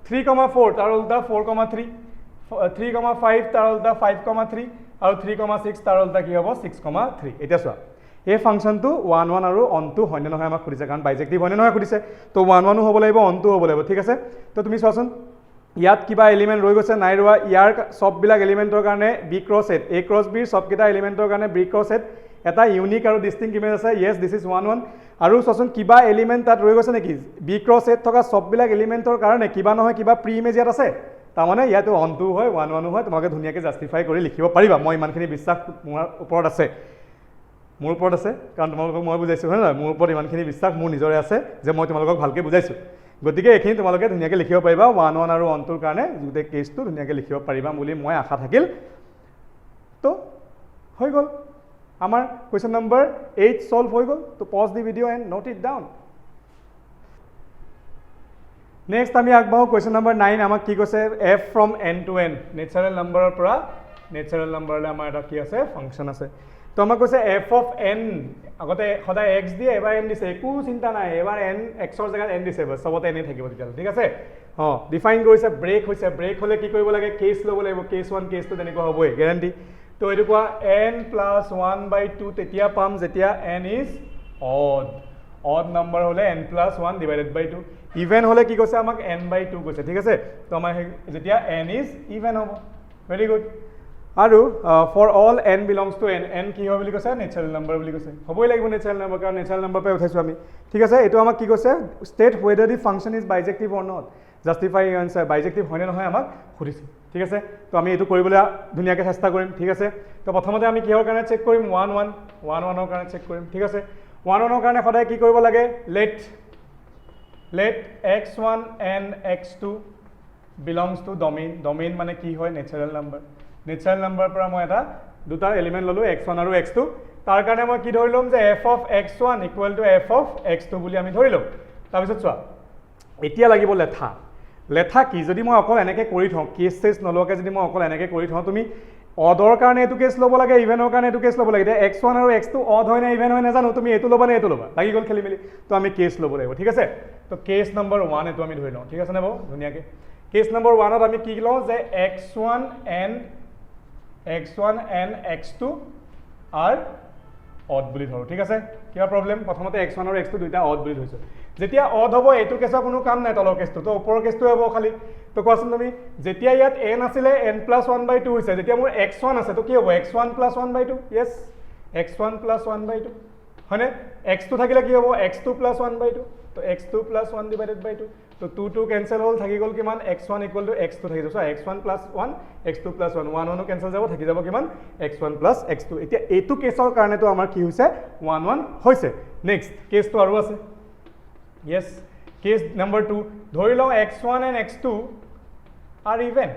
3, 4 তাৰ উল্টা 4, 3 3, 5 তাৰ উল্টা 5, 3 আৰু 3, 6 তাৰ উল্টা কি হ'ব 6, 3 এতিয়া চোৱা এই ফাংচনটো 1 1 আৰু অন টু হয় নে নহয় আমাক সুধিছে কাৰণ বাইজেক্টিভ হয় নে নহয় সুধিছে তো 1 1 হ'ব লাগিব অন টু হ'ব লাগিব ঠিক আছে তো তুমি চোৱাচোন ইয়াত কিবা এলিমেণ্ট ৰৈ গৈছে নাই ৰোৱা ইয়াৰ সববিলাক এলিমেণ্টৰ কাৰণে বি ক্ৰছ এড এ ক্ৰছ বিৰ সবকেইটা এলিমেণ্টৰ কাৰণে বি ক্ৰছ এড এটা ইউনিক আৰু ডিষ্টিংক্ট ইমেজ আছে য়েছ দিছ ইজ 1 1 আৰু চোৱাচোন কিবা এলিমেণ্ট তাত ৰৈ গৈছে নেকি বি ক্ৰছ এড থকা সববিলাক এলিমেণ্টৰ কাৰণে কিবা নহয় কিবা প্ৰি ইমেজ ইয়াত আছে তাৰমানে ইয়াতো অন টু হয় 1 1 হয় তোমালোকে ধুনীয়াকৈ জাষ্টিফাই কৰি লিখিব পাৰিবা মই ইমানখিনি বিশ্বাস মোৰ ওপৰত আছে কাৰণ তোমালোকক মই বুজাইছোঁ হয় নহয় মোৰ ওপৰত ইমানখিনি বিশ্বাস মোৰ নিজৰে আছে যে মই তোমালোকক ভালকৈ বুজাইছোঁ গতিকে এইখিনি তোমালোকে ধুনীয়াকৈ লিখিব পাৰিবা 1 1 আৰু অন টুৰ কাৰণে গোটেই কেছটো ধুনীয়াকৈ লিখিব পাৰিবা বুলি মই আশা থাকিল তো হৈ গ'ল আমাৰ কুৱেশ্যন নম্বৰ 8 সলভ হৈ গ'ল তো pause the video' and note it down next আমি আগবাঢ়ো কুৱেশ্যন নম্বৰ 9 আমাক কি কৈছে f from n to n natural নাম্বাৰৰ পৰা নেচাৰেল নাম্বাৰলৈ আমাৰ এটা কি আছে ফাংচন আছে তো আমাক কৈছে f of n আগতে সদায় x দিয়ে এবাৰ n দিছে একো চিন্তা নাই এবাৰ n x ৰ জেগাত n দিছে সবতে n থাকিব তেতিয়ালে ঠিক আছে ডিফাইন কৰিছে ব্ৰেক হৈছে ব্ৰেক হ'লে কি কৰিব লাগে কেছ ল'ব লাগিব কেছ 1 কেছ 2 তেনেকুৱা হ'বই গ্যাৰান্টি তো এইটো কোৱা n + 1/2 তেতিয়া পাম যেতিয়া n ইজ অড নাম্বাৰ হ'লে n + 1 / 2 ইভেন হ'লে কি কৈছে আমাক n/2 কৈছে ঠিক আছে তো আমাৰ যেতিয়া n ইজ ইভেন হ'ব ভেৰি গুড আৰু for all n belongs to n n কি হয় বুলি কৈছে নেচাৰেল নাম্বাৰ বুলি কৈছে হ'বই লাগিব নেচাৰেল নাম্বাৰ কাৰণ নেচাৰেল নাম্বাৰ পৰাই উঠাইছোঁ আমি ঠিক আছে এইটো আমাক কি কৈছে state whether the function is bijective or not justify answer bijective হয়নে নহয় আমাক সুধিছে ঠিক আছে তো আমি এইটো কৰিবলৈ ধুনীয়াকৈ চেষ্টা কৰিম ঠিক আছে তো প্ৰথমতে আমি কিহৰ কাৰণে চেক কৰিম 1 1 1 1ৰ কাৰণে চেক কৰিম ঠিক আছে 1 1ৰ কাৰণে সদায় কি কৰিব লাগে let x1 and x2 belongs to domain মানে কি হয় নেচাৰেল নাম্বাৰ পৰা মই এটা দুটা এলিমেণ্ট ল'লোঁ x1 আৰু x2 তাৰ কাৰণে মই কি ধৰি ল'ম যে f of x1 = f of x2 বুলি আমি ধৰি ল'ম তাৰপিছত চোৱা এতিয়া লাগিব লেথা কি যদি মই অকল এনেকৈ কৰি থওঁ কেছ চেছ নলোৱাকৈ যদি মই অকল এনেকৈ কৰি থওঁ তুমি অডৰ কাৰণে এইটো কেছ ল'ব লাগে ইভেনৰ কাৰণে এইটো কেছ ল'ব লাগে এতিয়া x1 আৰু x2 অড হয় নে ইভেন হয় নাজানো তুমি এইটো ল'বা নে এইটো ল'বা লাগি গ'ল খেলি মেলি তো আমি কেছ ল'ব লাগিব ঠিক আছে তো কেছ নম্বৰ 1 এইটো আমি ধৰি লওঁ ঠিক আছে নে বাৰু ধুনীয়াকৈ কেছ নম্বৰ 1ত আমি কি লওঁ যে x1 and x2 R odd বুলি ধৰোঁ ঠিক আছে কিবা প্ৰব্লেম প্ৰথমতে x1 আৰু x2 দুইটা অড বুলি ধৰিছোঁ যেতিয়া অড হ'ব এইটো কেছৰ কোনো কাম নাই তলৰ কেছটো তো ওপৰৰ কেছটোৱে হ'ব খালি তো কোৱাচোন তুমি যেতিয়া ইয়াত n আছিলে n + 1/2 হৈছে যেতিয়া মোৰ x1 আছে তো কি হ'ব x1 + 1/2 য়েছ x1 + 1/2 হয়নে x2 থাকিলে কি হ'ব x2 + 1/2 তো x2 + 1 / 2 তো 2 কেনসেল হ'ল থাকি গ'ল কিমান x1 = x2 থাকি যাব x1 + 1 x2 + 1 1 1 কেনসেল যাব থাকি যাব কিমান x1 + x2 এতিয়া এইটো কেছৰ কাৰণেতো আমাৰ কি হৈছে 1 1 হৈছে নেক্সট কেছটো আৰু আছে য়েছ কেছ নম্বৰ 2 ধৰি লওঁ x1 and x2 R even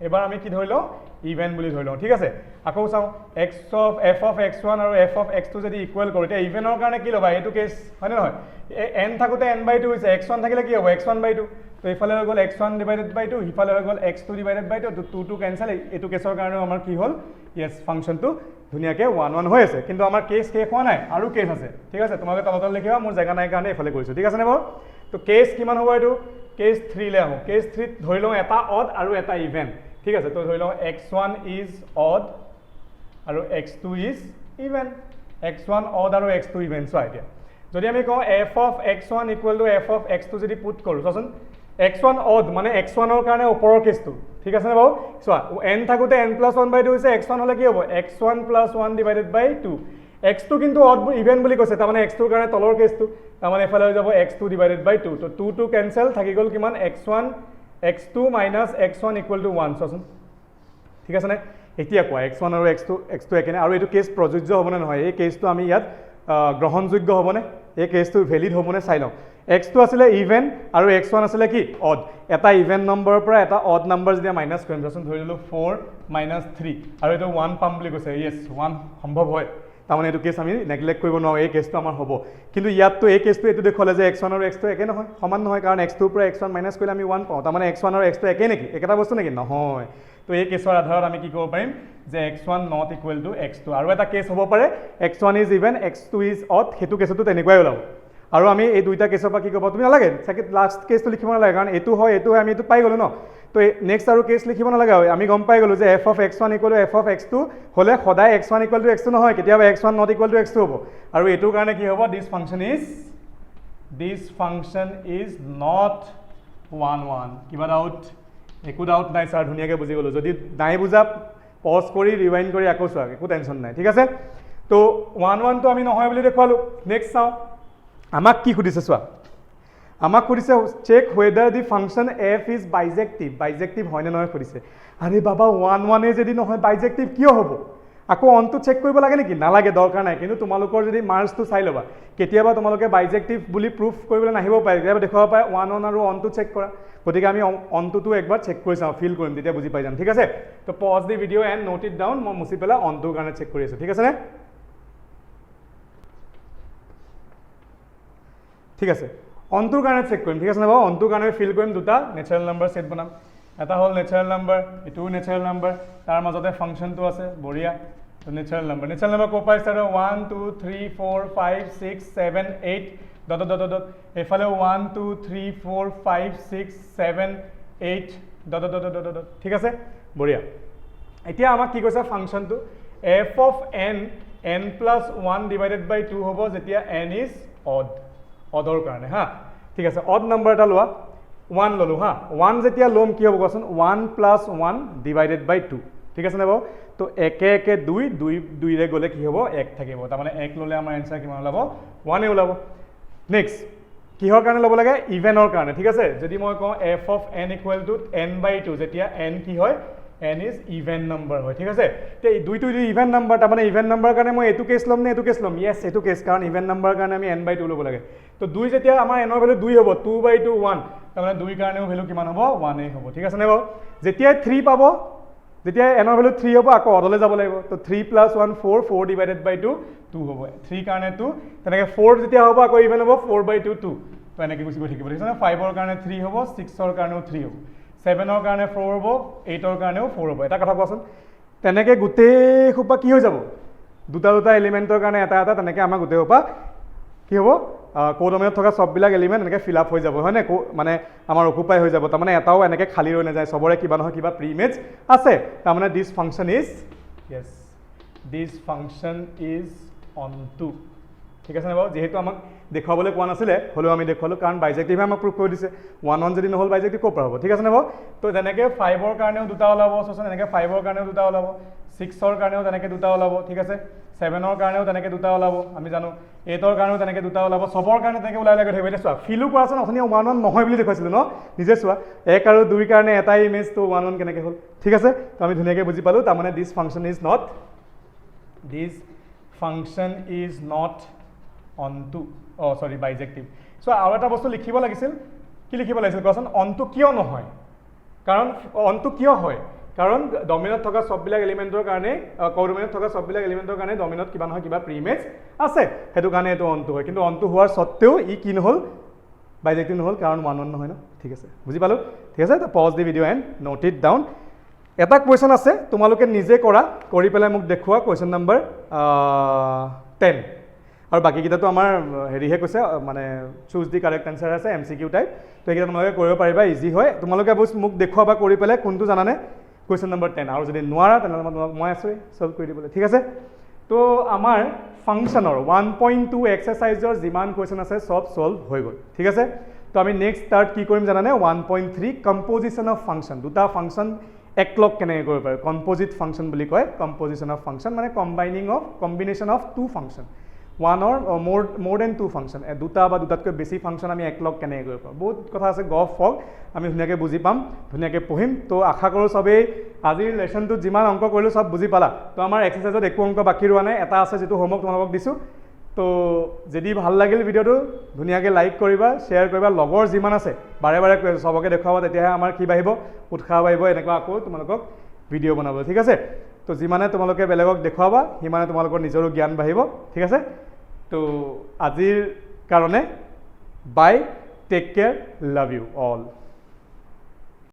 এবাৰ আমি কি ধৰি লওঁ ইভেন বুলি ধৰি লওঁ ঠিক আছে আকৌ চাওঁ f of x1 আৰু f of x2 যদি ইকুৱেল কৰোঁ এতিয়া ইভেনৰ কাৰণে কি ল'বা এইটো কেছ হয়নে নহয় n থাকোঁতে n/2 হৈছে x1 থাকিলে কি হ'ব x1/2 তো এইফালে হৈ গ'ল x1 / 2 সিফালে হৈ গ'ল x2 / 2 তো 2 কেনসেল এইটো কেছৰ কাৰণেও আমাৰ কি হ'ল য়েছ ফাংচনটো ধুনীয়াকৈ 1 1 হৈ আছে কিন্তু আমাৰ কেছ শেষ হোৱা নাই আৰু কেছ আছে ঠিক আছে তোমালোকে তলত লিখিবা মোৰ জেগা নাই কাৰণে এইফালে কৰিছোঁ ঠিক আছে নে বাৰু তো কেছ কিমান হ'ব এইটো কেছ 3 লে আহোঁ কেছ 3 ধৰি লওঁ এটা অড আৰু এটা ইভেন ঠিক আছে তো ধৰি লওঁ x1 ইজ অড আৰু x2 is even x1 odd আৰু x2 ইভেন চোৱা এতিয়া যদি আমি কওঁ f of x1 = f of x2 যদি পুট কৰোঁ চোৱাচোন x1 অড মানে x1 ৰ কাৰণে ওপৰৰ কেছটো ঠিক আছে নে বাৰু চোৱা n থাকোতে n+1/2 হৈছে x1 হলে কি হ'ব x1 + 1 ডিভাইডেড বাই 2 x2 কিন্তু অড ইভেন বুলি কৈছে তাৰ মানে x2 ৰ কাৰণে তলৰ কেছটো তাৰ মানে এফালে হৈ যাব x2 ডিভাইডেড বাই 2 তো 2 2 কেনসেল থাকি গল কিমান x1 x2 - x1 = 1 চোৱাচোন ঠিক আছে নে এতিয়া কোৱা x1 আৰু x2 একেনে আৰু এইটো কেছ প্ৰযোজ্য হ'বনে নহয় এই কেছটো আমি ইয়াত গ্ৰহণযোগ্য হ'বনে এই কেছটো ভ্যালিড হ'বনে চাই লওঁ x2 আছিলে ইভেন আৰু x1 আছিলে কি অড এটা ইভেন নম্বৰৰ পৰা এটা অড নম্বৰ যেতিয়া মাইনাস কৰিম চোৱাচোন ধৰি ললো 4 - 3 আৰু এটা 1 পাম বুলি কৈছে ইয়েস 1 সম্ভৱ হয় তাৰমানে এইটো কেছ আমি নেগলেক্ট কৰিব নোৱাৰো এই কেছটো আমাৰ হ'ব কিন্তু ইয়াততো এই কেছটো এইটো দেখুৱালে যে x1 আৰু x2 একে নহয় সমান নহয় কাৰণ x2 পৰা x1 মাইনাস কৰিলে আমি 1 পাওঁ তাৰমানে x1 আৰু x2 একে নেকি একেটা বস্তু নেকি নহয় তো এই কেছৰ আধাৰত আমি কি কৰিব পাৰিম যে x1 ≠ x2 আৰু এটা কেছ হ'ব পাৰে x1 is even x2 is odd হেতু কেছটো তেনেকুৱাই ওলাব আৰু আমি এই দুইটা কেছৰ পৰা কি কৰিব তুমি নালাগে সেকেন্ড লাষ্ট কেছটো লিখিব নালাগে কাৰণ এইটো হয় আমি এইটো পাই গলো ন তো নেক্সট আৰু কেছ লিখিব নালাগে আমি গম পাই গলো যে f of x1 = f of x2 হলে সদায় x1 = x2 নহয় কেতিয়াবা x1 ≠ x2 হ'ব আৰু এইটোৰ কাৰণে কি হ'ব this function is not 1 কিবা ডাউট একো ডাউট নাই স্যার ধুনিয়াকে বুঝি গলো যদি নাই বুঝা পজ কৰি ৰিৱাইন্ড কৰি আকৌ চোৱা একো টেনচন নাই ঠিক আছে তো 1 তো আমি নহয় বুলি দেখুৱালো নেক্সট চাও আমাক কি খুদিছে চোৱা আমাক খুদিছে check whether the function f is bijective হয় নে নহয় খুদিছে আরে বাবা 1 এ যদি নহয় bijective কিয় হ'ব আকৌ অনটো চেক কৰিব লাগে নেকি নালাগে দৰকাৰ নাই কিন্তু তোমালোকৰ যদি মাৰ্কসটো চাই লবা কেতিয়াবা তোমালোকে বাইজেক্টিভ বুলি প্ৰুফ কৰিবলৈ নাহিব পাৰে কেতিয়াবা দেখুৱাব পাৰে 1 আৰু অনটো চেক কৰা গতিকে আমি অনটোটো একবাৰ চেক কৰি চাওঁ ফিল কৰিম তেতিয়া বুজি পাই যাম ঠিক আছে তো pause the video and note it down মই মুছি পেলা অনটোৰ কাৰণে চেক কৰি আছো ঠিক আছে নে ঠিক আছে অনটোৰ কাৰণে চেক কৰিম ঠিক আছে না বাবা অনটোৰ কাৰণে ফিল কৰিম দুটা নেচাৰেল নাম্বাৰ সেট বনাম এটা হল নেচাৰেল নাম্বাৰ ইটো নেচাৰেল নাম্বাৰ তাৰ মাজতে ফাংচনটো আছে বঢ়িয়া তো নেচাৰেল নাম্বাৰ কো পাই স্টাৰ 1 2 3 4 5 6 7 8 ডট ডট ডট এফালে 1 2 3 4 5 6 7 8 ডট ডট ডট ডট ঠিক আছে বঢ়িয়া এতিয়া আমাক কি কৈছে ফাংচনটো f of n n+1 divided by 2 হ'ব যেতিয়া n is odd অডৰ কাৰণে হা ঠিক আছে অড নম্বৰ এটা লোৱা 1 ললো হা 1 যেতিয়া লম কি হ'ব কোৱাচোন 1 + 1 ডিভাইডেড বাই 2 ঠিক আছে না বাবু তো 1 1 2 2 ৰে গলে কি হ'ব 1 থাকিব তাৰ মানে 1 ললে আমাৰ आंसर কিমান ওলাব 1 এ ওলাব নেক্সট কিহৰ কাৰণে ল'ব লাগে ইভেনৰ কাৰণে ঠিক আছে যদি মই কওঁ f of n = n/2 যেতিয়া n কি হয় n is even number হয় ঠিক আছে তে দুইটো ইভেন নাম্বাৰ তাৰ মানে ইভেন নাম্বাৰ কাৰণে মই এটো কেছ লম নে এটো কেছ লম ইয়েস এটো কেছ কাৰণ ইভেন নাম্বাৰ কাৰণে আমি n/2 ল'ব লাগে তো 2 যেতিয়া আমাৰ n ৰ ভ্যালু 2 হ'ব 2/2 1 তাৰ মানে 2 কাৰণেও ভ্যালু কিমান হ'ব 1 এ হ'ব ঠিক আছে নে বাও যেতিয়া 3 পাব যেতিয়া n ৰ ভ্যালু 3 হ'ব আকৌ অডলে যাব লাগিব তো 3 + 1 4 4 ডিভাইডেড বাই 2 2 হ'ব 3 কাৰণে 2 তেনেকে 4 যেতিয়া হ'ব আকৌ ইভেন হ'ব 4/2 2 তো এনেকে গুছি গৈ থাকিব ঠিক আছে না 5 ৰ কাৰণে 3 হ'ব 6 ৰ কাৰণেও 3 হ'ব 7 ৰ কাৰণে 4 হ'ব 8 ৰ কাৰণেও 4 হ'ব এটা কথা কোৱাচোন তেনেকে গুটেই খুপা কি হৈ যাব দুটা এলিমেন্টৰ কাৰণে এটা এটা তেনেকে আমাৰ গুটেই হোপা কি হ'ব কোডমেনত থকা সববিলাক এলিমেন্ট এনেকে ফিল আপ হৈ যাব হয় না মানে আমাৰ অকুপাই হৈ যাব তাৰ মানে এটাও এনেকে খালি ৰৈ নাযায় সবৰে কিবা নহয় কিবা প্ৰি ইমেজ আছে তাৰ মানে দিস ফাংচন ইজ onto ঠিক আছে না বাবু যেহেতু আমাক দেখাবলৈ কোৱা নাছিলে হলো আমি দেখালো কাৰণ বাইজেক্টিভে আমাক প্ৰুফ কৰি দিছে 1 যদি নহল বাইজেক্টিভ ক'ৰ পৰা হ'ব ঠিক আছে না বাবু তো যেনেকে 5 ৰ কাৰণেও দুটা ওলাব সচন এনেকে 5 ৰ কাৰণেও দুটা ওলাব 6 ৰ কাৰণেও তেনেকে দুটা ওলাব ঠিক আছে 7 ৰ কাৰণেও তেনেকে দুটা ওলাব আমি জানো 8 ৰ কাৰণেও তেনেকে দুটা ওলাব সবৰ কাৰণে তেনেকে ওলাই লাগে থাকিব এতিয়া চোৱা ফিলু কৰাচোন অথনি 1 নহয় বুলি দেখাইছিল ন নিজে চোৱা 1 আৰু 2 কাৰণে এটাই ইমেজ তো 1 কেনেকে হ'ল ঠিক আছে তো আমি ধুনিয়াকে বুজি পালো তাৰ মানে this function is not onto bijective so আৰু এটা বস্তু লিখিব লাগিছিল কি লিখিব লাগিছিল কোৱাচোন onto কিয় নহয় কাৰণ onto কিয় হয় কাৰণ ডমিনত থকা সববিলাক এলিমেন্টৰ কাৰণে কোডমেনত থকা সববিলাক এলিমেন্টৰ কাৰণে ডমিনত কিবা নহয় কিবা প্ৰি ইমেজ আছে হেতু কাৰণে এটো onto হয় কিন্তু onto হোৱাৰ সত্ত্বেও ই কি নহল বাইজেক্টিভ নহল কাৰণ 1 নহয় ন ঠিক আছে বুজি পালো ঠিক আছে তো pause the video and note it down এটা কোৱেশ্চন আছে তোমালোকে নিজে কৰা কৰি পেলাই মোক দেখুৱা কোৱেশ্চন নম্বৰ 10 আৰু বাকি কিটাটো আমাৰ হেৰিহে কৈছে মানে চুজ দি কাৰেক্ট আনসাৰ আছে এমসিকিউ টাইপ তো এইকেইটা তোমালোকে কৰিব পাৰিবা ইজি হয় তোমালোকে বস মোক দেখুৱাবা কৰি পেলাই কোনটো জানানে কোৱেশ্চন নম্বৰ 10 আৰু যদি নোৱাৰা তেনেহলে মই আছো সলভ কৰি দিবলৈ ঠিক আছে তো আমাৰ ফাংচনৰ 1.2 এক্সাৰসাইজৰ যিমান কোৱেশ্চন আছে সব সলভ হৈ গল ঠিক আছে তো আমি নেক্সট তাত কি কৰিম জানানে 1.3 কম্পজিশ্যন অফ ফাংচন দুটা ফাংচন একলগ কেনেকৈ কৰিব পাৰি কম্পোজিট ফাংচন বুলি কয় কম্পজিশ্যন অফ ফাংচন মানে combination of two function one or more than two function দুটা বা দুটাতকৈ বেছি ফাংচন আমি একলগ কেনেকৈ কৰিব পাৰোঁ বহুত কথা আছে গফ ফগ আমি ধুনীয়াকৈ বুজি পাম ধুনীয়াকৈ পঢ়িম তো আশা কৰোঁ চবেই আজিৰ লেচনটোত যিমান অংক কৰিলোঁ চব বুজি পালা তো আমাৰ এক্সাৰচাইজত একো অংক বাকী ৰোৱা নাই এটা আছে যিটো হোমৱৰ্ক তোমালোকক দিছোঁ তো যদি ভাল লাগিল ভিডিঅ'টো ধুনীয়াকৈ লাইক কৰিবা শ্বেয়াৰ কৰিবা লগৰ যিমান আছে বাৰে বাৰে চবকে দেখুৱাবা তেতিয়াহে আমাৰ কি বাঢ়িব উৎসাহ বাঢ়িব এনেকুৱা আকৌ তোমালোকক ভিডিঅ' বনাব ঠিক আছে তো যিমানে তোমালোকে বেলেগক দেখুৱাবা সিমানে তোমালোকৰ নিজৰো জ্ঞান বাঢ়িব ঠিক আছে তো আজিৰ কাৰণে bye take care love you all